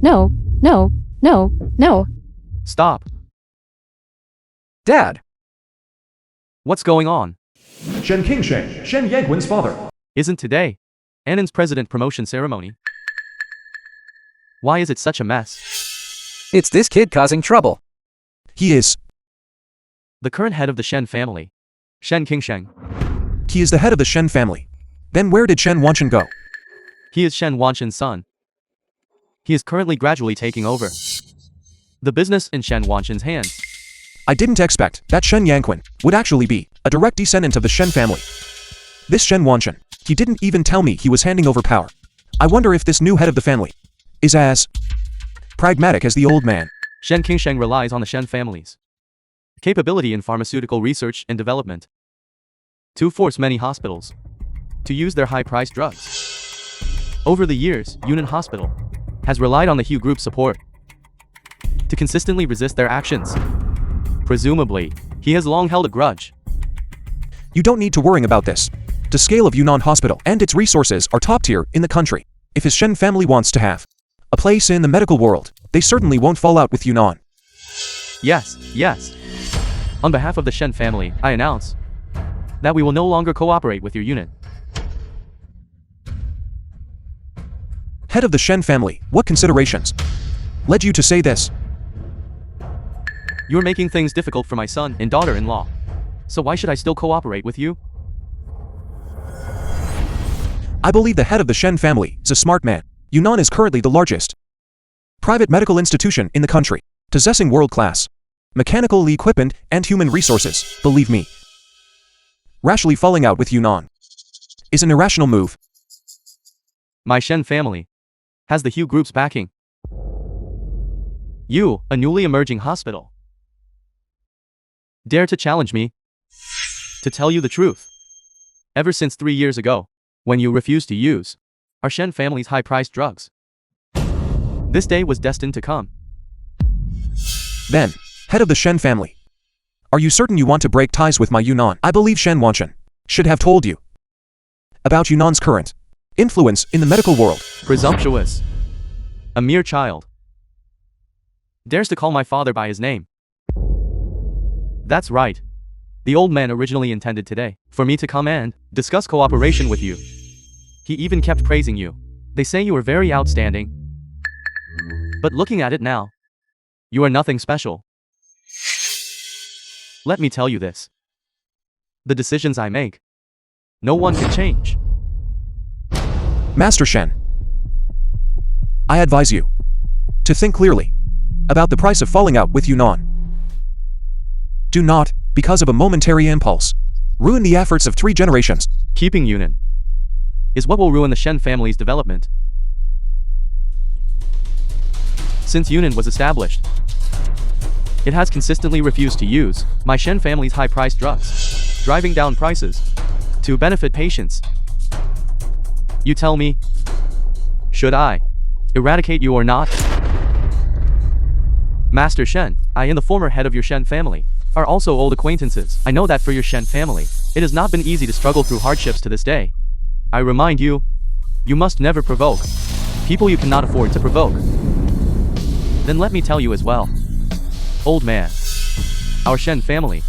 No. Stop. Dad, What's going on? Shen Qingsheng, Shen Yanquin's father. Isn't today Annan's president promotion ceremony? Why is it such a mess? it's this kid causing trouble. He is. The current head of the Shen family, Shen Qingsheng. He is the head of the Shen family. Then where did Shen Wanshan go? He is Shen Wanshan's son. He is currently gradually taking over the business in Shen Wanshan's hands. I didn't expect that Shen Yanquin would actually be a direct descendant of the Shen family. This Shen Wanshan, he didn't even tell me he was handing over power. I wonder if this new head of the family is as pragmatic as the old man. Shen Qingsheng relies on the Shen family's capability in pharmaceutical research and development to force many hospitals to use their high-priced drugs. Over the years, Yunnan Hospital has relied on the Hu Group's support to consistently resist their actions. Presumably, he has long held a grudge. You don't need to worry about this. The scale of Yunnan Hospital and its resources are top tier in the country. If his Shen family wants to have a place in the medical world, they certainly won't fall out with Yunnan. Yes. On behalf of the Shen family, I announce that we will no longer cooperate with your unit. Head of the Shen family, what considerations led you to say this? You're making things difficult for my son and daughter-in-law. So why should I still cooperate with you? I believe the head of the Shen family is a smart man. Yunnan is currently the largest private medical institution in the country, possessing world-class mechanical equipment and human resources. Believe me, rashly falling out with Yunnan is an irrational move. My Shen family has the Hu Group's backing. You, a newly emerging hospital, dare to challenge me? To tell you the truth, ever since 3 years ago, when you refused to use our Shen family's high-priced drugs, this day was destined to come. Then, head of the Shen family, are you certain you want to break ties with my Yunnan? I believe Shen Wanshan should have told you about Yunnan's current influence in the medical world. Presumptuous. A mere child dares to call my father by his name. That's right. The old man originally intended today for me to come and discuss cooperation with you. He even kept praising you. They say you are very outstanding. But looking at it now, you are nothing special. Let me tell you this. The decisions I make, no one can change. Master Shen, I advise you to think clearly about the price of falling out with Yunnan. Do not, because of a momentary impulse, ruin the efforts of 3 generations. Keeping Yunnan is what will ruin the Shen family's development. Since Yunnan was established, it has consistently refused to use my Shen family's high-priced drugs, driving down prices to benefit patients. You tell me, should I eradicate you or not? Master Shen, I and the former head of your Shen family are also old acquaintances. I know that for your Shen family, it has not been easy to struggle through hardships to this day. I remind you, you must never provoke people you cannot afford to provoke. Then let me tell you as well, old man, our Shen family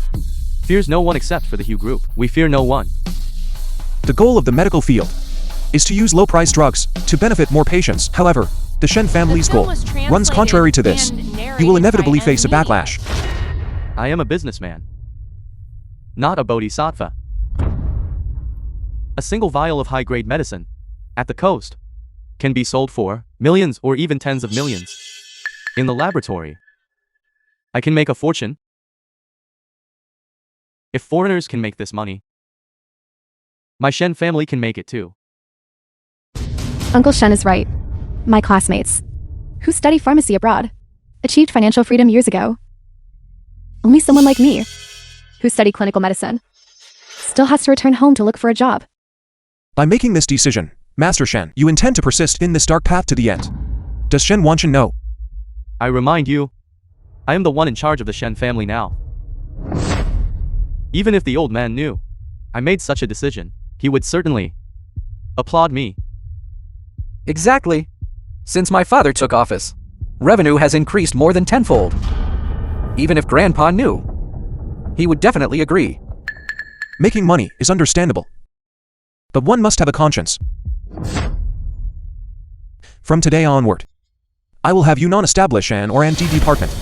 fears no one except for the Hu Group. We fear no one. The goal of the medical field is to use low-priced drugs to benefit more patients. However, The Shen family's The film goal was runs translated contrary to this. and You will narrated inevitably by face a M. backlash. I am a businessman, not a bodhisattva. A single vial of high-grade medicine, at the coast, can be sold for millions or even tens of millions. In the laboratory, I can make a fortune. If foreigners can make this money, my Shen family can make it too. Uncle Shen is right. My classmates, who study pharmacy abroad, achieved financial freedom years ago. Only someone like me, who studied clinical medicine, still has to return home to look for a job. By making this decision, Master Shen, you intend to persist in this dark path to the end. Does Shen Wanshan know? I remind you, I am the one in charge of the Shen family now. Even if the old man knew I made such a decision, he would certainly applaud me. Exactly. Since my father took office, revenue has increased more than tenfold. Even if Grandpa knew, he would definitely agree. Making money is understandable. But one must have a conscience. From today onward, I will have you non-establish an R&D department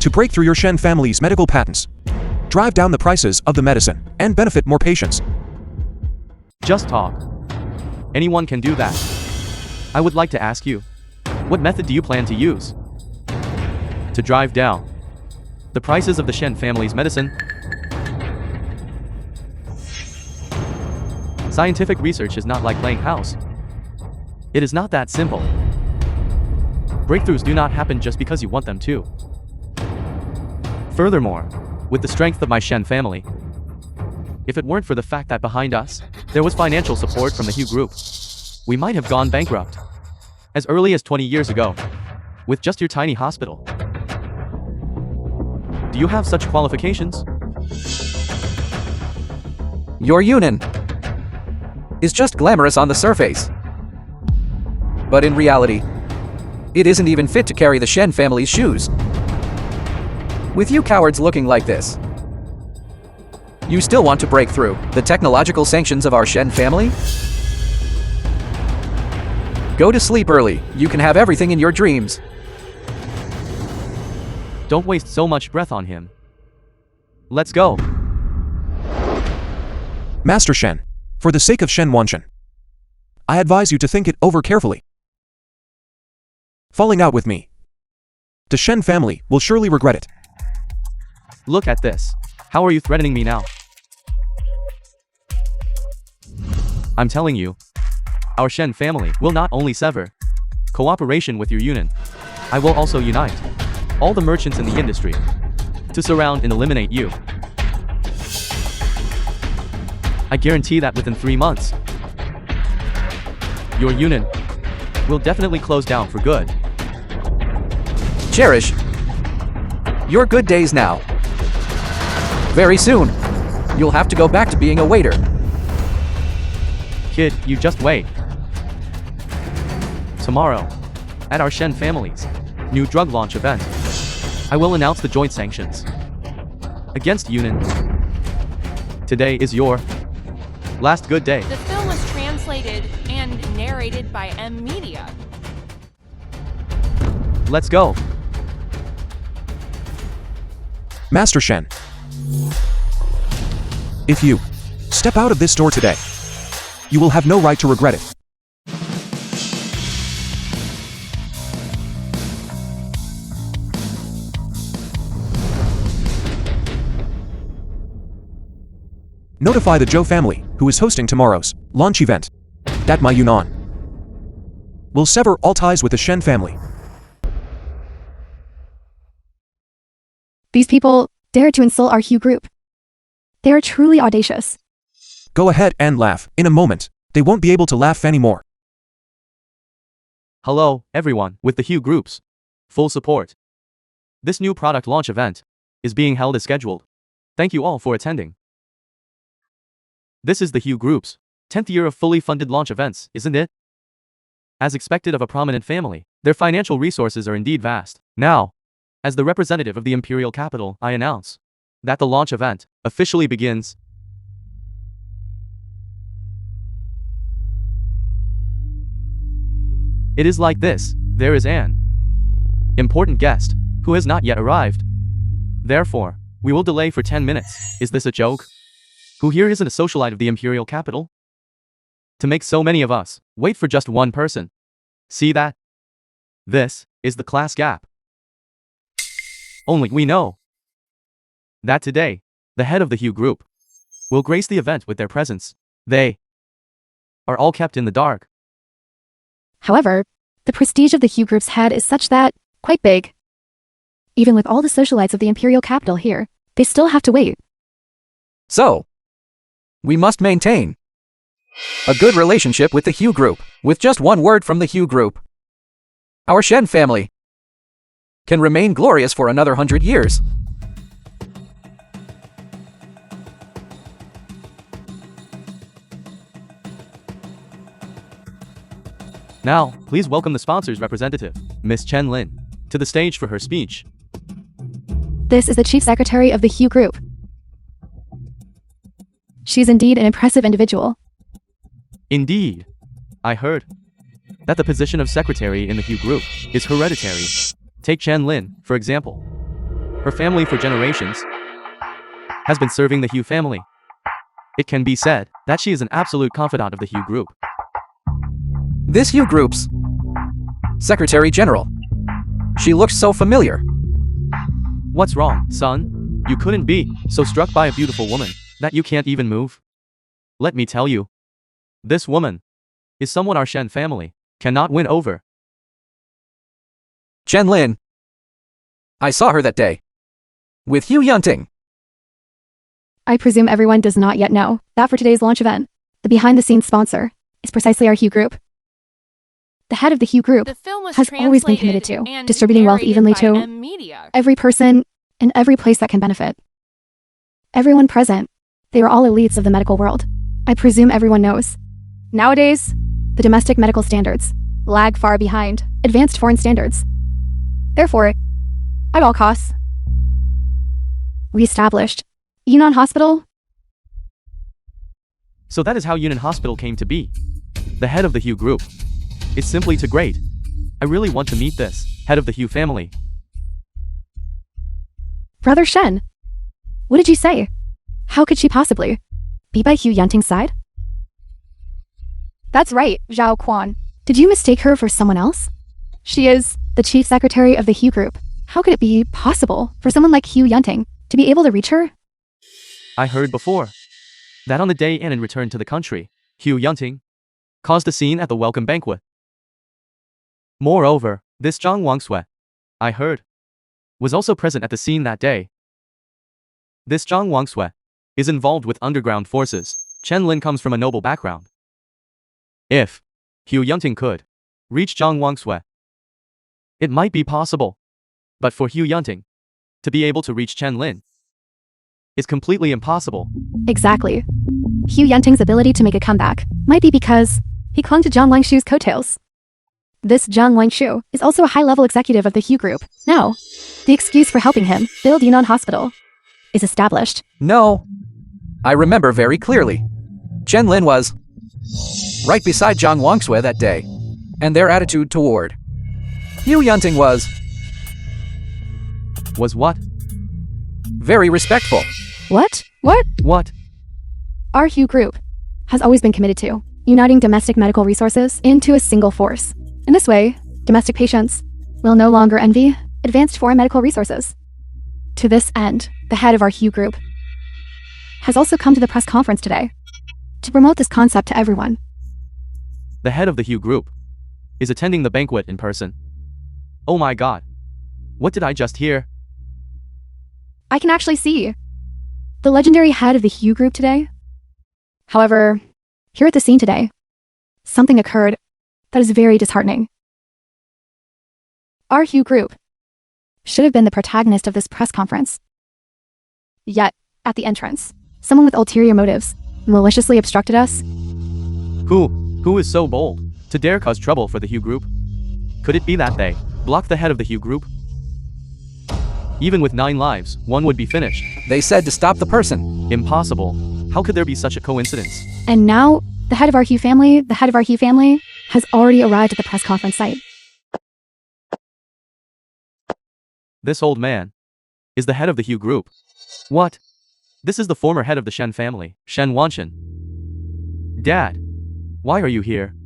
to break through your Shen family's medical patents, drive down the prices of the medicine, and benefit more patients. Just talk. Anyone can do that. I would like to ask you, what method do you plan to use to drive down the prices of the Shen family's medicine? Scientific research is not like playing house. It is not that simple. Breakthroughs do not happen just because you want them to. Furthermore, with the strength of my Shen family, if it weren't for the fact that behind us, there was financial support from the Hugh Group, we might have gone bankrupt as early as 20 years ago, with just your tiny hospital. Do you have such qualifications? Your Yunin is just glamorous on the surface. But in reality, it isn't even fit to carry the Shen family's shoes. With you cowards looking like this, you still want to break through the technological sanctions of our Shen family? Go to sleep early. You can have everything in your dreams. Don't waste so much breath on him. Let's go. Master Shen, for the sake of Shen Wanshan, I advise you to think it over carefully. Falling out with me, the Shen family will surely regret it. Look at this. How are you threatening me now? I'm telling you, our Shen family will not only sever cooperation with your Yunin, I will also unite all the merchants in the industry to surround and eliminate you. I guarantee that within 3 months, your Yunin will definitely close down for good. Cherish your good days now. Very soon, you'll have to go back to being a waiter. Kid, you just wait. Tomorrow, at our Shen family's new drug launch event, I will announce the joint sanctions against Yunin. Today is your last good day. The film was translated and narrated by M. Media. Let's go. Master Shen, if you step out of this door today, you will have no right to regret it. Notify the Zhou family, who is hosting tomorrow's launch event, that my Yunnan will sever all ties with the Shen family. These people dare to insult our Hugh Group. They are truly audacious. Go ahead and laugh. In a moment, they won't be able to laugh anymore. Hello, everyone, with the Hugh Group's full support. This new product launch event is being held as scheduled. Thank you all for attending. This is the Hugh Group's 10th year of fully funded launch events, isn't it? As expected of a prominent family, their financial resources are indeed vast. Now, as the representative of the imperial capital, I announce that the launch event officially begins. It is like this. There is an important guest who has not yet arrived. Therefore, we will delay for 10 minutes. Is this a joke? Who here isn't a socialite of the imperial capital? To make so many of us wait for just one person. See that? This is the class gap. Only we know that today, the head of the Hue Group will grace the event with their presence. They are all kept in the dark. However, the prestige of the Hue Group's head is such that, quite big. Even with all the socialites of the imperial capital here, they still have to wait. So, we must maintain a good relationship with the Hue Group, with just one word from the Hue Group. Our Shen family can remain glorious for another 100 years. Now, please welcome the sponsor's representative, Miss Chen Lin, to the stage for her speech. This is the chief secretary of the Hue Group. She's indeed an impressive individual. Indeed. I heard that the position of secretary in the Hue Group is hereditary. Take Chen Lin, for example. Her family for generations has been serving the Hue family. It can be said that she is an absolute confidant of the Hue Group. This Hue Group's Secretary General. She looks so familiar. What's wrong, son? You couldn't be so struck by a beautiful woman that you can't even move? Let me tell you, this woman is someone our Shen family cannot win over. Chen Lin. I saw her that day with Hugh Yunting. I presume everyone does not yet know that for today's launch event, the behind-the-scenes sponsor is precisely our Hue Group. The head of the Hue Group The film was has always been committed to translated and distributing wealth narrated evenly by to Media. every person in every place that can benefit. Everyone present, they are all elites of the medical world. I presume everyone knows. Nowadays, the domestic medical standards lag far behind advanced foreign standards. Therefore, at all costs, we established Yunnan Hospital. So that is how Yunnan Hospital came to be. The head of the Hue Group is simply too great. I really want to meet this head of the Hue family. Brother Shen, what did you say? How could she possibly be by Hugh Yunting's side? That's right, Zhao Quan. Did you mistake her for someone else? She is the chief secretary of the Hue Group. How could it be possible for someone like Hugh Yunting to be able to reach her? I heard before that on the day Annan returned to the country, Hugh Yunting caused a scene at the welcome banquet. Moreover, this Zhang Wangsui, I heard, was also present at the scene that day. This Zhang Wangsui is involved with underground forces. Chen Lin comes from a noble background. If Hugh Yunting could reach Zhang Wangsui, it might be possible. But for Hugh Yunting to be able to reach Chen Lin is completely impossible. Exactly. Hugh Yunting's ability to make a comeback might be because he clung to Zhang Wangshu's coattails. This Zhang Wangshu is also a high-level executive of the Hue Group. Now, the excuse for helping him build Yunnan Hospital is established. No. I remember very clearly. Chen Lin was right beside Zhang Wangsui that day, and their attitude toward Hugh Yunting was what? very respectful. What? What? What? Our Hue Group has always been committed to uniting domestic medical resources into a single force. In this way, domestic patients will no longer envy advanced foreign medical resources. To this end, the head of our Hue Group has also come to the press conference today to promote this concept to everyone. The head of the Hue Group is attending the banquet in person. Oh my god. What did I just hear? I can actually see the legendary head of the Hue Group today. However, here at the scene today, something occurred that is very disheartening. Our Hue Group should have been the protagonist of this press conference. Yet, at the entrance, someone with ulterior motives maliciously obstructed us. Who is so bold to dare cause trouble for the Hue Group? Could it be that they blocked the head of the Hue Group? Even with 9 lives, one would be finished. They said to stop the person. Impossible. How could there be such a coincidence? And now, the head of our Hue family has already arrived at the press conference site. This old man is the head of the Hugh Group. What? This is the former head of the Shen family, Shen Wanshen. Dad, why are you here?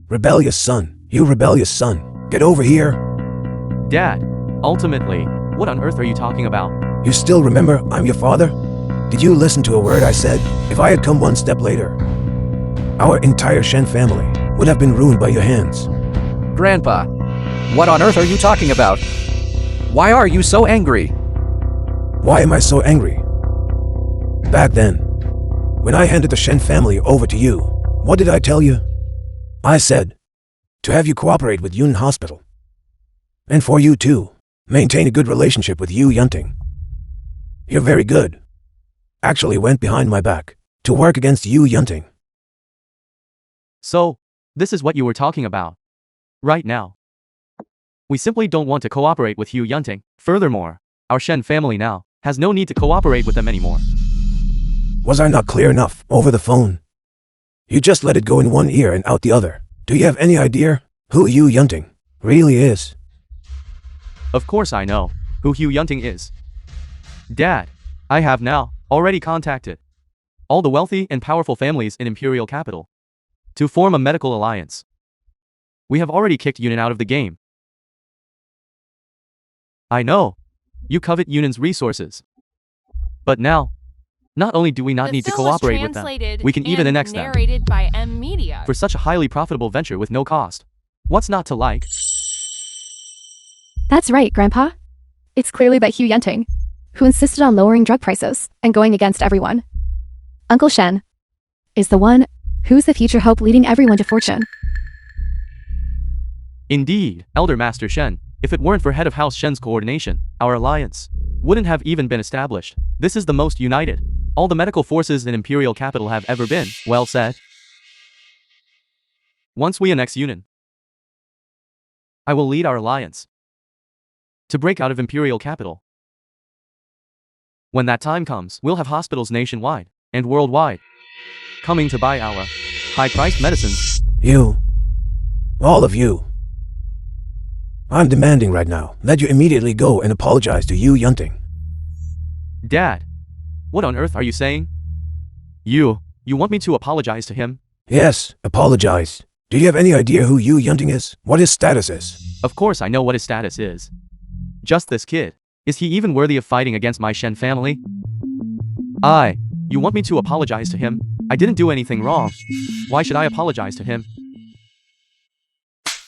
Rebellious son. You rebellious son. Get over here. Dad, ultimately, what on earth are you talking about? You still remember I'm your father? Did you listen to a word I said? If I had come one step later, our entire Shen family would have been ruined by your hands. Grandpa, what on earth are you talking about? Why are you so angry? Why am I so angry? Back then, when I handed the Shen family over to you, what did I tell you? I said, to have you cooperate with Yun Hospital. And for you too, maintain a good relationship with Yu Yunting. You're very good. Actually went behind my back to work against Yu Yunting. So, this is what you were talking about. Right now. We simply don't want to cooperate with Yu Yunting. Furthermore, our Shen family now has no need to cooperate with them anymore. Was I not clear enough over the phone? You just let it go in one ear and out the other. Do you have any idea who Yu Yunting really is? Of course I know who Yu Yunting is. Dad, I have now already contacted all the wealthy and powerful families in Imperial Capital to form a medical alliance. We have already kicked Yunan out of the game. I know you covet Yunan's resources. But now, not only do we not need to cooperate with them, we can even annex them narrated by M Media. for such a highly profitable venture with no cost. What's not to like? That's right, Grandpa. It's clearly that Hugh Yunting, who insisted on lowering drug prices and going against everyone. Uncle Shen is the one who's the future hope leading everyone to fortune. Indeed, Elder Master Shen, if it weren't for Head of House Shen's coordination, our alliance wouldn't have even been established. This is the most united all the medical forces in Imperial Capital have ever been. Well said. Once we annex Yunan, I will lead our alliance to break out of Imperial Capital. When that time comes, we'll have hospitals nationwide and worldwide coming to buy our high-priced medicines. You. All of you. I'm demanding right now that you immediately go and apologize to Yu Yunting. Dad, what on earth are you saying? You want me to apologize to him? Yes, apologize. Do you have any idea who Yu Yunting is? What his status is? Of course I know what his status is. Just this kid. Is he even worthy of fighting against my Shen family? You want me to apologize to him? I didn't do anything wrong. Why should I apologize to him?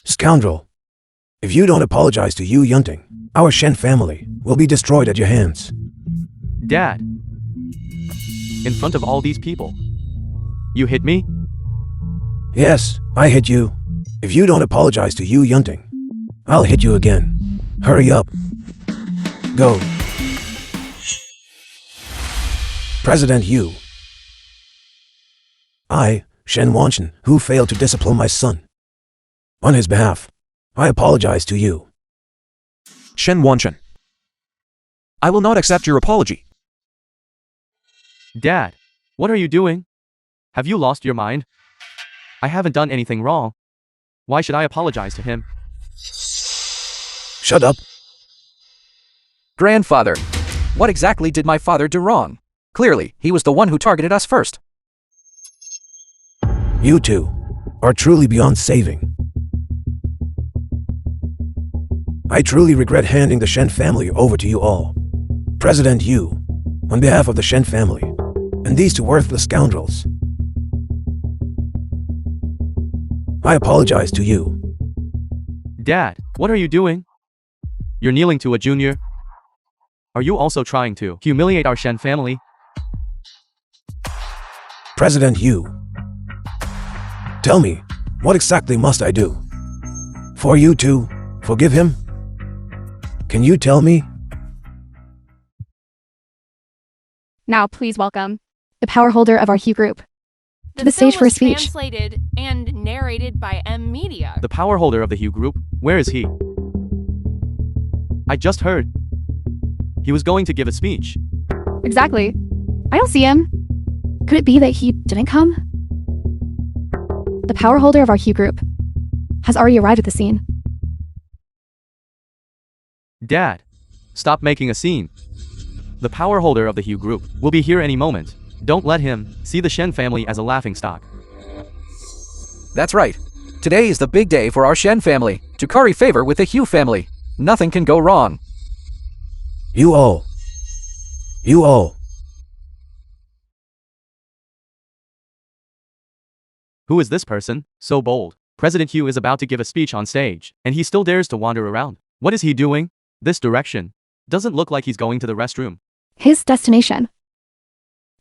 Scoundrel. If you don't apologize to Yu Yunting, our Shen family will be destroyed at your hands. Dad, in front of all these people, you hit me? Yes, I hit you. If you don't apologize to Yu Yunting, I'll hit you again. Hurry up. Go. President Yu. I, Shen Wanshen, who failed to discipline my son. On his behalf, I apologize to you. Shen Wanshen. I will not accept your apology. Dad, what are you doing? Have you lost your mind? I haven't done anything wrong. Why should I apologize to him? Shut up. Grandfather, what exactly did my father do wrong? Clearly, he was the one who targeted us first. You two are truly beyond saving. I truly regret handing the Shen family over to you all. President Yu, on behalf of the Shen family, and these two worthless scoundrels, I apologize to you. Dad, what are you doing? You're kneeling to a junior? Are you also trying to humiliate our Shen family? President Yu, tell me, what exactly must I do for you to forgive him? Can you tell me? Now please welcome the power holder of our Hugh Group to the film stage for a was speech. translated and narrated by M Media. The power holder of the Hugh Group, where is he? I just heard he was going to give a speech. Exactly. I don't see him. Could it be that he didn't come? The power holder of our Hugh Group has already arrived at the scene. Dad, Stop making a scene. The power holder of the Hugh Group will be here any moment. Don't let him see the Shen family as a laughingstock. That's right. Today is the big day for our Shen family to curry favor with the Hugh family. Nothing can go wrong. You all. You all. Who is this person? So bold. President Hugh is about to give a speech on stage, and he still dares to wander around. What is he doing? This direction. Doesn't look like he's going to the restroom. His destination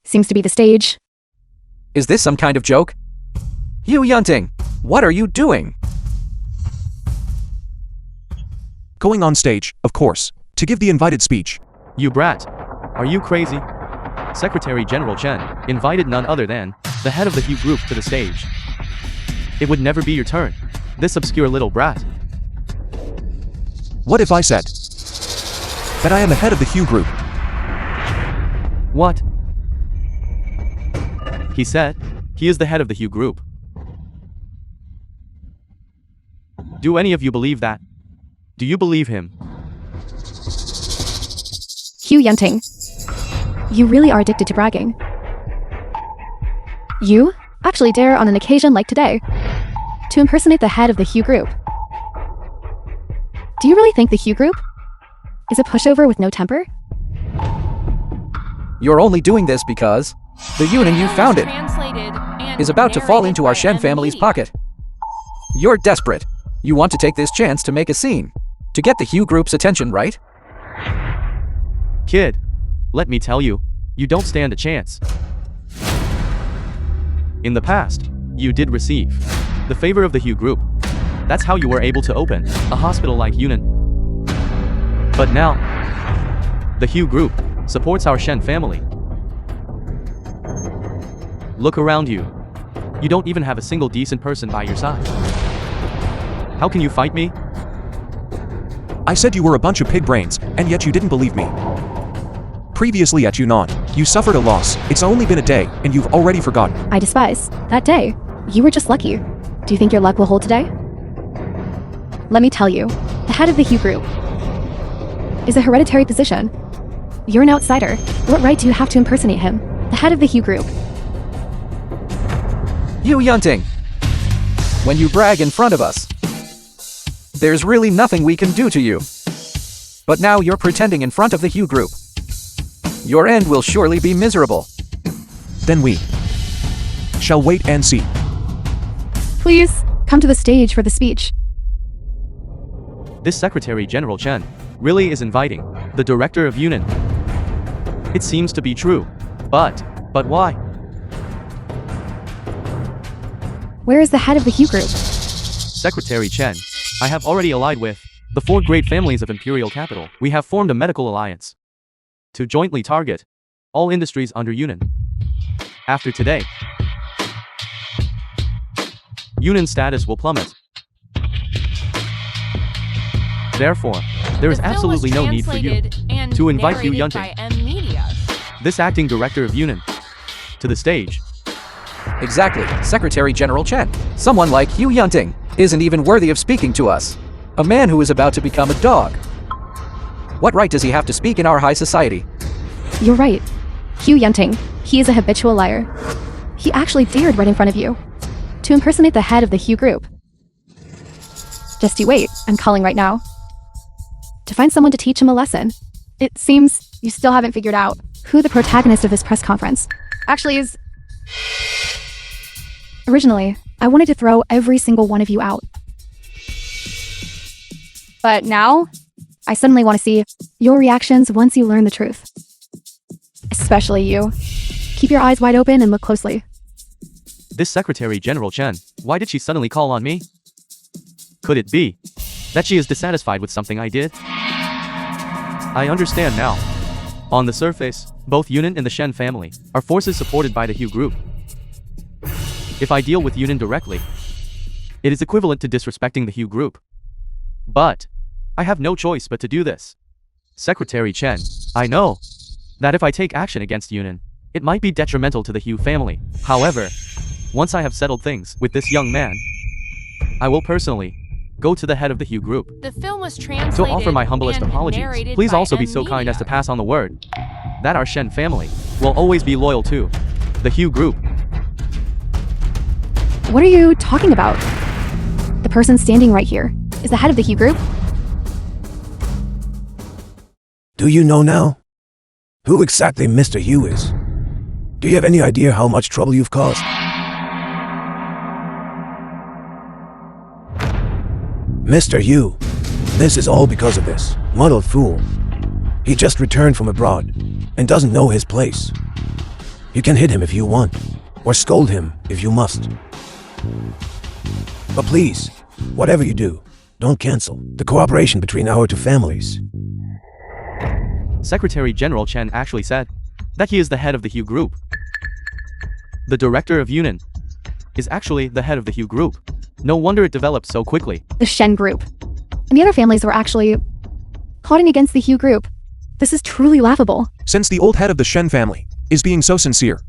seems to be the stage. Is this some kind of joke? Hugh Yunting, what are you doing? Going on stage, of course, to give the invited speech. You brat. Are you crazy? Secretary General Chen invited none other than the head of the Hugh Group to the stage. It would never be your turn. This obscure little brat. What if I said that I am the head of the Hugh Group? What? He said he is the head of the Hugh Group. Do any of you believe that? Do you believe him? Hugh Yunting, you really are addicted to bragging. You actually dare on an occasion like today to impersonate the head of the Hugh Group. Do you really think the Hugh Group is a pushover with no temper? You're only doing this because the Yunin you founded is about to fall into our Shen family's pocket. You're desperate. You want to take this chance to make a scene, to get the Hugh Group's attention, right? Kid, let me tell you, you don't stand a chance. In the past, you did receive the favor of the Hugh Group. That's how you were able to open a hospital like Yunin. But now, the Hugh Group supports our Shen family. Look around you. You don't even have a single decent person by your side. How can you fight me? I said you were a bunch of pig brains, and yet you didn't believe me. Previously at Yunnan, you suffered a loss. It's only been a day, and you've already forgotten. I despise that day. You were just lucky. Do you think your luck will hold today? Let me tell you, the head of the Hugh Group is a hereditary position. You're an outsider. What right do you have to impersonate him? The head of the Hugh Group. Hugh Yunting, when you brag in front of us, there's really nothing we can do to you. But now you're pretending in front of the Hugh Group. Your end will surely be miserable. Then we shall wait and see. Please, come to the stage for the speech. This Secretary General Chen really is inviting the director of Yunin. It seems to be true. But why? Where is the head of the Hugh Group? Secretary Chen, I have already allied with the 4 great families of Imperial Capital. We have formed a medical alliance to jointly target all industries under Yunin. After today, Yunin's status will plummet. Therefore, there is absolutely no need for you to invite Hugh Yunting, this acting director of Yunin, to the stage. Exactly, Secretary General Chen. Someone like Hugh Yunting isn't even worthy of speaking to us. A man who is about to become a dog. What right does he have to speak in our high society? You're right. Hugh Yunting, he is a habitual liar. He actually dared right in front of you to impersonate the head of the Hugh Group. Just you wait, I'm calling right now to find someone to teach him a lesson. It seems you still haven't figured out who the protagonist of this press conference actually is. Originally, I wanted to throw every single one of you out. But now, I suddenly want to see your reactions once you learn the truth. Especially you. Keep your eyes wide open and look closely. This Secretary General Chen, why did she suddenly call on me? Could it be that she is dissatisfied with something I did? I understand now. On the surface, both Yunin and the Shen family are forces supported by the Hugh Group. If I deal with Yunin directly, it is equivalent to disrespecting the Hugh Group. But I have no choice but to do this. Secretary Chen, I know that if I take action against Yunin, it might be detrimental to the Hugh family. However, once I have settled things with this young man, I will personally go to the head of the Hugh Group. The film was translated To offer my humblest and apologies, narrated please by also be M so kind as to Media. pass on the word that our Shen family will always be loyal to the Hugh Group. What are you talking about? The person standing right here is the head of the Hugh Group? Do you know now? Who exactly Mr. Hugh is? Do you have any idea how much trouble you've caused? Mr. Hugh, this is all because of this muddled fool. He just returned from abroad and doesn't know his place. You can hit him if you want, or scold him if you must. But please, whatever you do, don't cancel the cooperation between our two families. Secretary General Chen actually said that he is the head of the Hugh Group. The director of Yunnan is actually the head of the Hugh Group. No wonder it developed so quickly. The Shen Group. And the other families were actually plotting against the Hugh Group. This is truly laughable. Since the old head of the Shen family is being so sincere,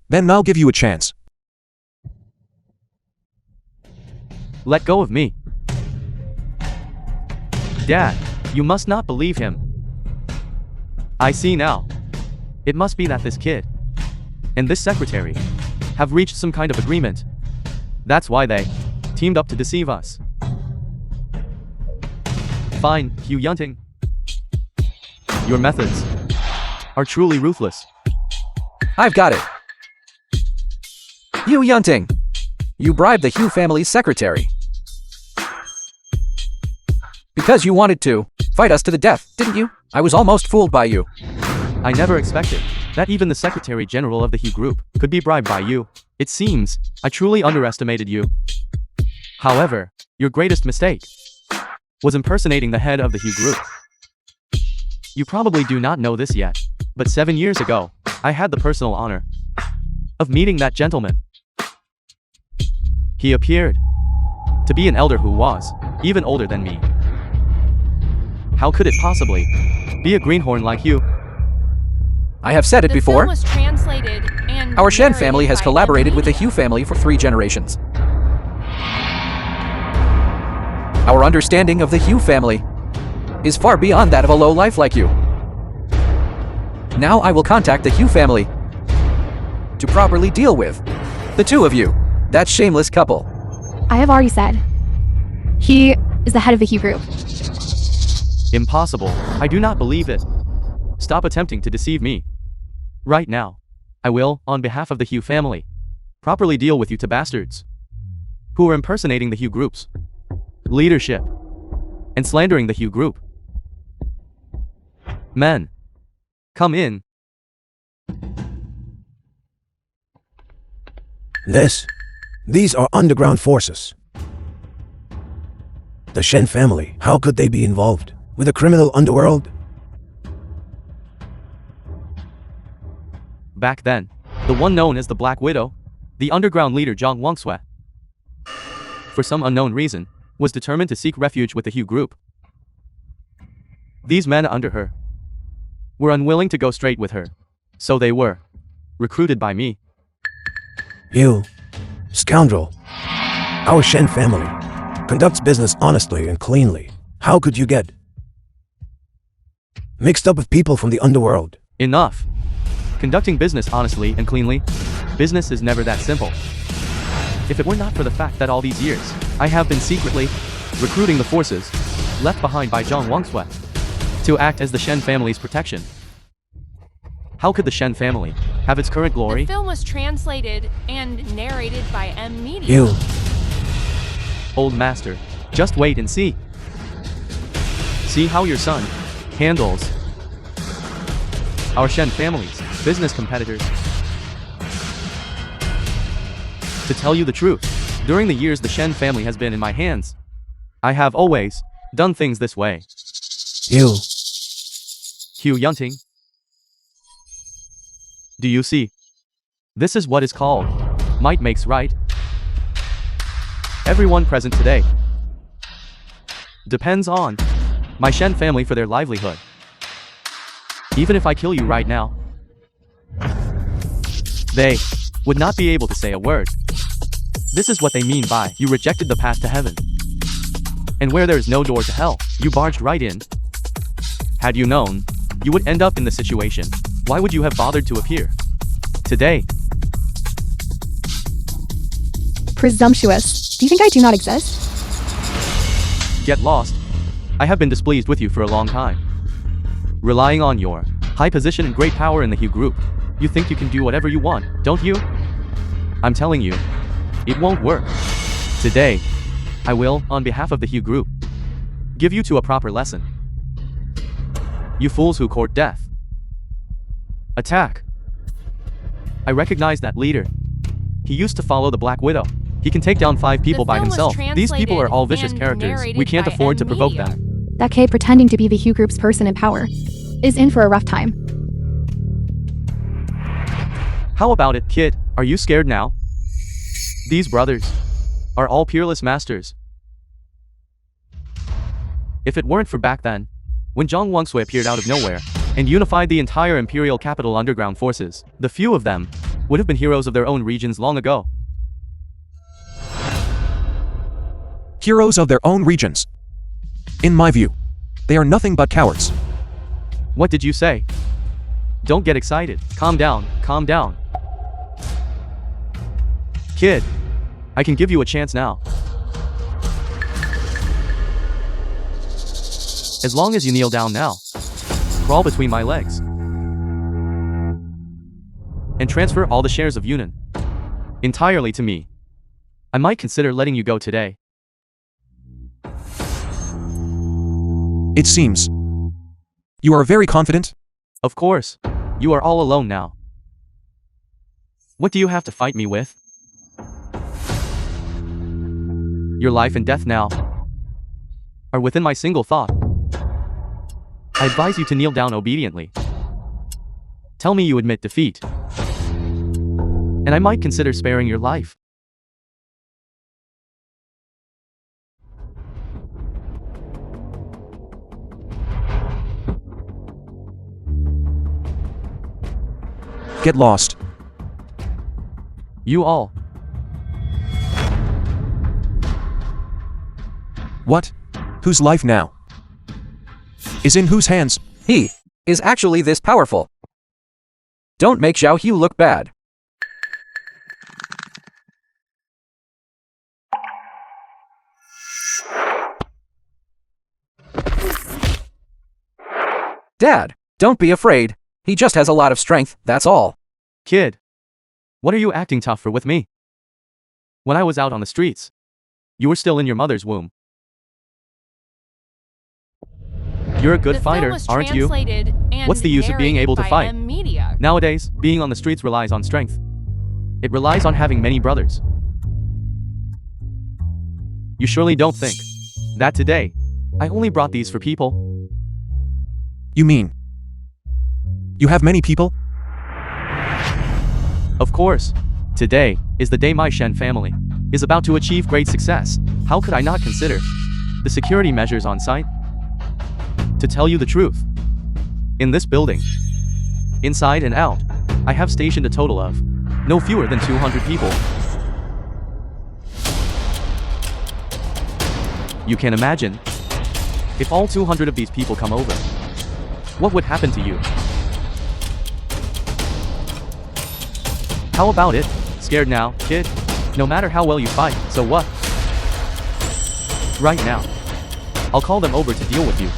then I'll give you a chance. Let go of me. Dad, you must not believe him. I see now. It must be that this kid and this secretary have reached some kind of agreement. That's why they teamed up to deceive us. Fine, Hugh Yunting. Your methods are truly ruthless. I've got it. Hugh Yunting. You bribed the Hugh family's secretary. Because you wanted to fight us to the death, didn't you? I was almost fooled by you. I never expected that even the Secretary General of the Hugh Group could be bribed by you. It seems I truly underestimated you. However, your greatest mistake was impersonating the head of the Hugh Group. You probably do not know this yet, but 7 years ago, I had the personal honor of meeting that gentleman. He appeared to be an elder who was even older than me. How could it possibly be a greenhorn like you? I have said it The before. film was translated and Our Shen narrated family has by collaborated M with the Media. Hugh family for 3 generations. Our understanding of the Hugh family is far beyond that of a lowlife like you. Now I will contact the Hugh family to properly deal with the two of you, that shameless couple. I have already said. He is the head of the Hugh Group. Impossible. I do not believe it. Stop attempting to deceive me. Right now, I will, on behalf of the Hugh family, properly deal with you two bastards who are impersonating the Hugh Group's leadership and slandering the Hugh Group. Men, come in. These are underground forces. The Shen family, how could they be involved with the criminal underworld? Back then, the one known as the Black Widow, the underground leader Zhang Wangsue, for some unknown reason, was determined to seek refuge with the Hugh Group. These men under her were unwilling to go straight with her, so they were recruited by me. You, scoundrel. Our Shen family conducts business honestly and cleanly. How could you get mixed up with people from the underworld? Enough. Conducting business honestly and cleanly, business is never that simple. If it were not for the fact that all these years, I have been secretly recruiting the forces left behind by Zhang Wangsue to act as the Shen family's protection. How could the Shen family have its current glory? The film was translated and narrated by M Media. You, Old master, just wait and see. See how your son handles our Shen family's business competitors. To tell you the truth, during the years the Shen family has been in my hands, I have always done things this way. you, Hugh Yunting. Do you see? This is what is called might makes right. Everyone present today depends on my Shen family for their livelihood. Even if I kill you right now, they would not be able to say a word. This is what they mean by you rejected the path to heaven And where there is no door to hell, you barged right in. Had you known, you would end up in this situation. Why would you have bothered to appear today? Presumptuous. Do you think I do not exist? Get lost. I have been displeased with you for a long time. Relying on your high position and great power in the Hugh Group, you think you can do whatever you want, don't you? I'm telling you, it won't work. Today, I will, on behalf of the Hugh Group, give you to a proper lesson. You fools who court death. Attack. I recognize that leader. He used to follow the Black Widow. He can take down 5 people by himself. These people are all vicious characters. We can't afford to provoke them. That kid pretending to be the Hugh Group's person in power is in for a rough time. How about it, kid? Are you scared now? These brothers are all peerless masters. If it weren't for back then, when Zhang Wangsui appeared out of nowhere and unified the entire imperial capital underground forces, the few of them would have been heroes of their own regions long ago. Heroes of their own regions. In my view, they are nothing but cowards. What did you say? Don't get excited. Calm down, calm down. Kid, I can give you a chance now. As long as you kneel down now, crawl between my legs, and transfer all the shares of Yunnan entirely to me, I might consider letting you go today. It seems. You are very confident? Of course. You are all alone now. What do you have to fight me with? Your life and death now are within my single thought. I advise you to kneel down obediently. Tell me you admit defeat, and I might consider sparing your life. Get lost. You all. What? Whose life now? Is in whose hands? He is actually this powerful. Don't make Xiao Hu look bad. Dad, don't be afraid. He just has a lot of strength, that's all. Kid, what are you acting tough for with me? When I was out on the streets, you were still in your mother's womb. You're a good fighter, aren't you? What's the use of being able to fight? Nowadays, being on the streets relies on strength. It relies on having many brothers. You surely don't think that today, I only brought these for people? You mean you have many people? Of course. Today is the day my Shen family is about to achieve great success. How could I not consider the security measures on site? To tell you the truth, in this building, inside and out, I have stationed a total of no fewer than 200 people. You can imagine, if all 200 of these people come over, what would happen to you? How about it? Scared now, kid? No matter how well you fight, so what? Right now, I'll call them over to deal with you.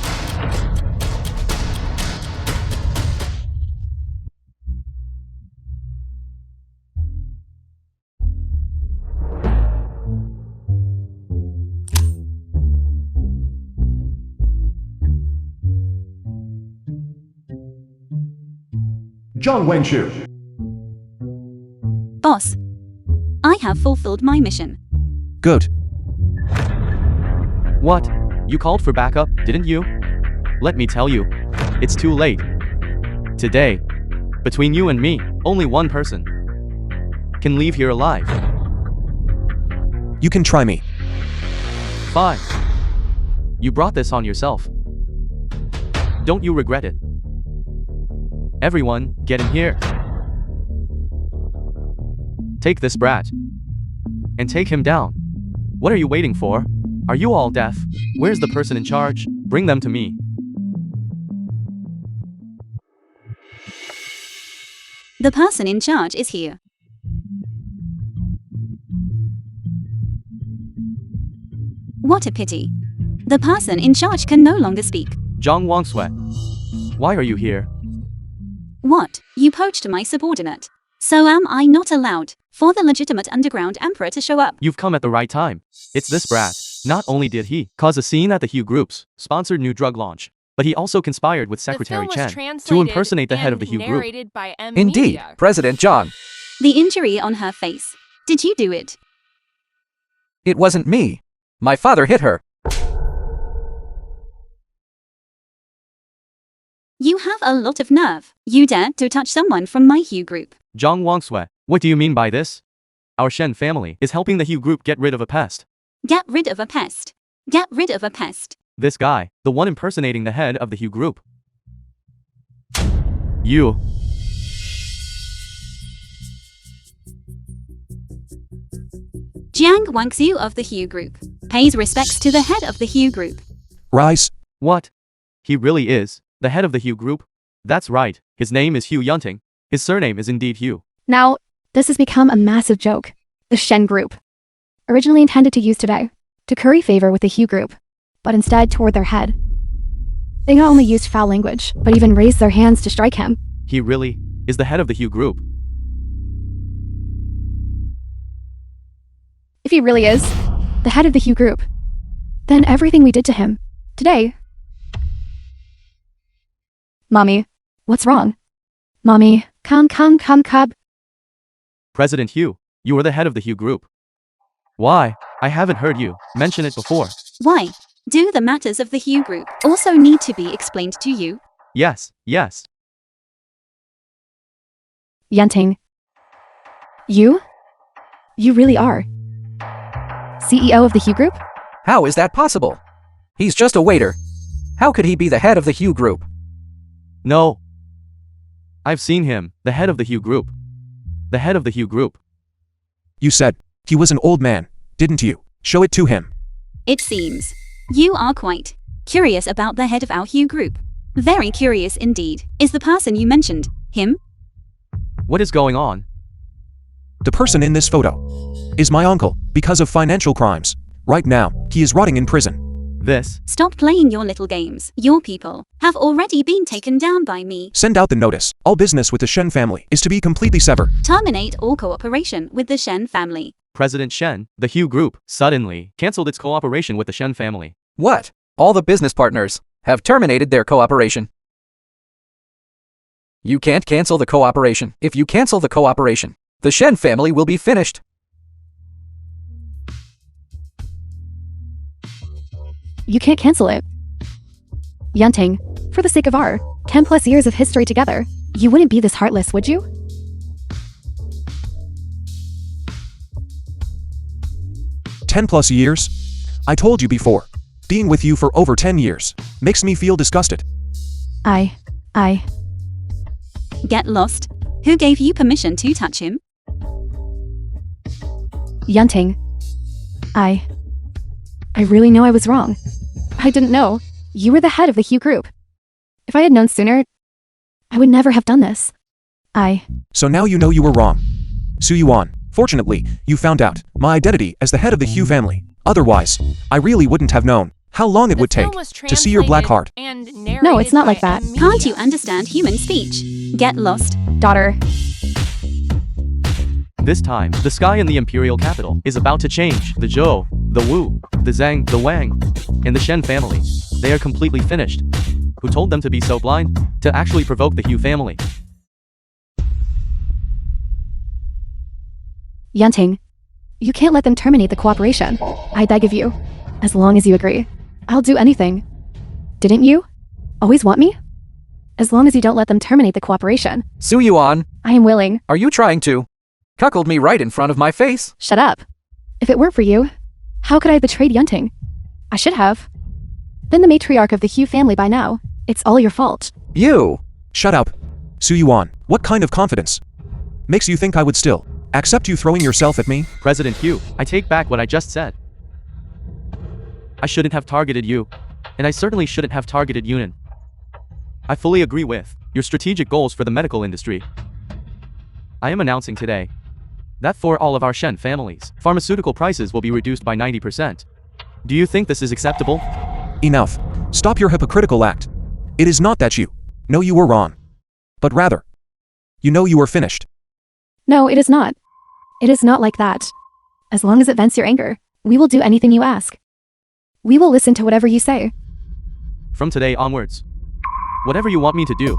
John Wengshu. Boss, I have fulfilled my mission. Good. What? You called for backup, didn't you? Let me tell you, it's too late. Today, between you and me, only one person can leave here alive. You can try me. Fine. You brought this on yourself. Don't you regret it? Everyone, get in here. Take this brat and take him down. What are you waiting for? Are you all deaf? Where's the person in charge? Bring them to me. The person in charge is here. What a pity. The person in charge can no longer speak. Zhang Wangsue. Why are you here? What? You poached my subordinate. So am I not allowed for the legitimate underground emperor to show up? You've come at the right time. It's this brat. Not only did he cause a scene at the Hue Group's sponsored new drug launch, but he also conspired with Secretary Chen to impersonate the head of the Hue Group. Indeed, President John. The injury on her face. Did you do it? It wasn't me. My father hit her. You have a lot of nerve. You dare to touch someone from my Hue Group. Zhang Wangsue, what do you mean by this? Our Shen family is helping the Hue Group get rid of a pest. Get rid of a pest. Get rid of a pest. This guy, the one impersonating the head of the Hue Group. You. Jiang Wangxiu of the Hue Group pays respects to the head of the Hue Group. Rise. What? He really is the head of the Hue Group? That's right. His name is Hugh Yunting. His surname is indeed Hugh. Now, this has become a massive joke. The Shen Group. Originally intended to use today, to curry favor with the Hue Group, but instead toward their head. They not only used foul language, but even raised their hands to strike him. He really is the head of the Hue Group. If he really is the head of the Hue Group, then everything we did to him today. Mommy, what's wrong? Mommy, come. President Hugh, you are the head of the Hue Group. Why? I haven't heard you mention it before. Why? Do the matters of the Hue Group also need to be explained to you? Yes. Yunting. You really are CEO of the Hue Group? How is that possible? He's just a waiter. How could he be the head of the Hue Group? No. I've seen him, the head of the Hue Group. The head of the Hue Group. You said he was an old man, didn't you? Show it to him. It seems you are quite curious about the head of our Hue Group. Very curious indeed. Is the person you mentioned him? What is going on? The person in this photo is my uncle, because of financial crimes. Right now, he is rotting in prison. This. Stop playing your little games. Your people have already been taken down by me. Send out the notice. All business with the Shen family is to be completely severed. Terminate all cooperation with the Shen family. President Shen, the Hue Group, suddenly cancelled its cooperation with the Shen family. What? All the business partners have terminated their cooperation. You can't cancel the cooperation. If you cancel the cooperation, the Shen family will be finished. You can't cancel it. Yunting, for the sake of our 10+ years of history together, you wouldn't be this heartless, would you? +10 years? I told you before. Being with you for over 10 years makes me feel disgusted. I. Get lost. Who gave you permission to touch him? Yunting. I really know I was wrong. I didn't know you were the head of the Hue Group. If I had known sooner, I would never have done this. So now you know you were wrong. Su Yuan, fortunately, you found out my identity as the head of the Hue family. Otherwise, I really wouldn't have known how long it would take to see your black heart. No, it's not like that. Can't you understand human speech? Get lost. Daughter. This time, the sky in the imperial capital is about to change. The Zhou, the Wu, the Zhang, the Wang, and the Shen family. They are completely finished. Who told them to be so blind? To actually provoke the Hue family. Yunting, you can't let them terminate the cooperation. I beg of you. As long as you agree, I'll do anything. Didn't you always want me? As long as you don't let them terminate the cooperation. Su Yuan, I am willing. are you trying to cuckold me right in front of my face? Shut up. If it weren't for you, how could I have betrayed Yunting? I should have. Been the matriarch of the Hue family by now. It's all your fault. You. Shut up. Su Yuan, what kind of confidence makes you think I would still accept you throwing yourself at me? President Hugh, I take back what I just said. I shouldn't have targeted you. And I certainly shouldn't have targeted Yunin. I fully agree with your strategic goals for the medical industry. I am announcing today that for all of our Shen families, pharmaceutical prices will be reduced by 90%. Do you think this is acceptable? Enough. Stop your hypocritical act. It is not that you know you were wrong, but rather, you know you were finished. No, it is not. It is not like that. As long as it vents your anger, we will do anything you ask. We will listen to whatever you say. From today onwards, whatever you want me to do,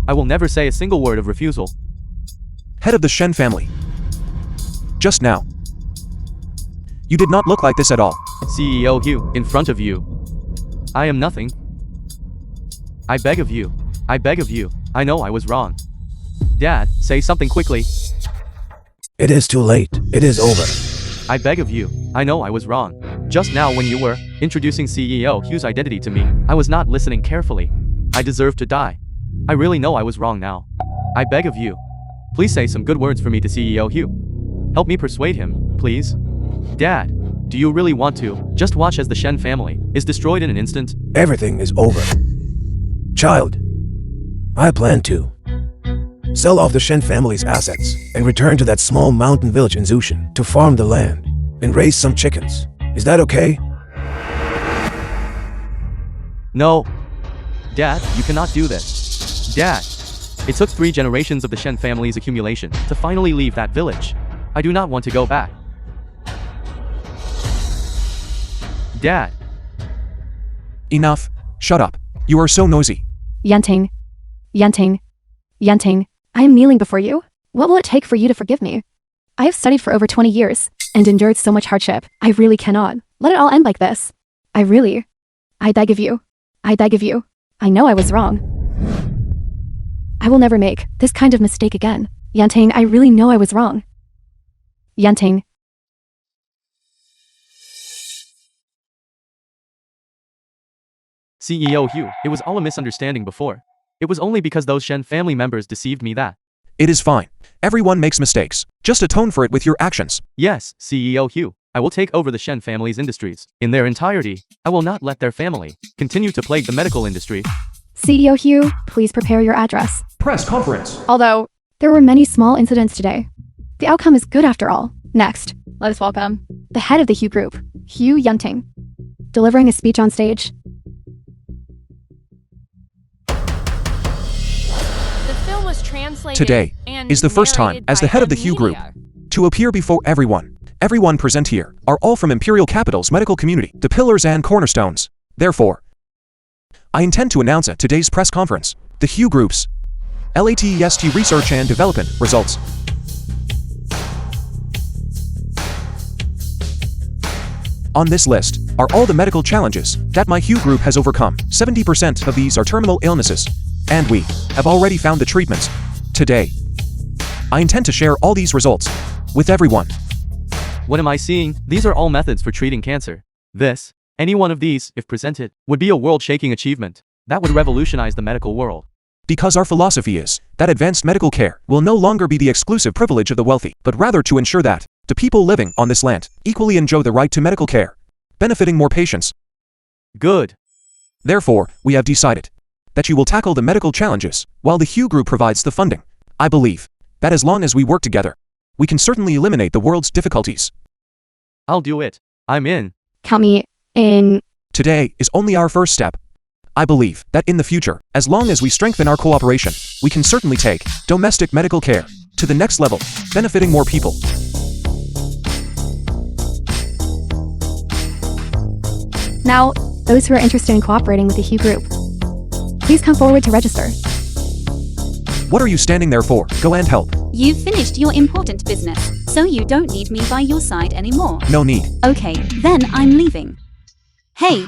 I will never say a single word of refusal. Head of the Shen family. Just now. You did not look like this at all. CEO Hugh, in front of you. I am nothing. I beg of you. I beg of you. I know I was wrong. Dad, say something quickly. It is too late. It is over. I beg of you. I know I was wrong. Just now when you were introducing CEO Hugh's identity to me, I was not listening carefully. I deserve to die. I really know I was wrong now. I beg of you. Please say some good words for me to CEO Hugh. Help me persuade him, please. Dad, do you really want to just watch as the Shen family is destroyed in an instant? Everything is over. Child, I plan to sell off the Shen family's assets and return to that small mountain village in Zushan to farm the land and raise some chickens. Is that okay? No. Dad, you cannot do this. Dad, it took 3 generations of the Shen family's accumulation to finally leave that village. I do not want to go back. Dad. Enough. Shut up. You are so noisy. Yanting. Yanting. Yanting. I am kneeling before you. What will it take for you to forgive me? I have studied for over 20 years and endured so much hardship. I really cannot let it all end like this. I beg of you. I beg of you. I know I was wrong. I will never make this kind of mistake again. Yanting, I really know I was wrong. Yanting. CEO Hugh, it was all a misunderstanding before. It was only because those Shen family members deceived me that. It is fine. Everyone makes mistakes. Just atone for it with your actions. Yes, CEO Hugh, I will take over the Shen family's industries. In their entirety, I will not let their family continue to plague the medical industry. CEO Hugh, please prepare your address. Press conference. Although, there were many small incidents today. The outcome is good after all. Next, let us welcome the head of the Hugh Group, Hugh Yunting, delivering a speech on stage. The film was translated Today and is the first time narrated as the by head of the Hugh Group Media. to appear before everyone. Everyone present here are all from Imperial Capital's medical community, the pillars and cornerstones. Therefore, I intend to announce at today's press conference the Hugh Group's latest research and development results. On this list are all the medical challenges that my Hugh Group has overcome. 70% of these are terminal illnesses, and we have already found the treatments. Today, I intend to share all these results with everyone. What am I seeing? These are all methods for treating cancer. Any one of these, if presented, would be a world-shaking achievement. That would revolutionize the medical world. Because our philosophy is that advanced medical care will no longer be the exclusive privilege of the wealthy, but rather to ensure that the people living on this land equally enjoy the right to medical care, benefiting more patients. Good. Therefore, we have decided that you will tackle the medical challenges while the Hugh Group provides the funding. I believe that as long as we work together, we can certainly eliminate the world's difficulties. I'll do it. I'm in. Count me in. Today is only our first step. I believe that in the future, as long as we strengthen our cooperation, we can certainly take domestic medical care to the next level, benefiting more people. Now, those who are interested in cooperating with the Hugh Group, please come forward to register. What are you standing there for? Go and help. You've finished your important business, so you don't need me by your side anymore. No need. Okay, then I'm leaving. Hey,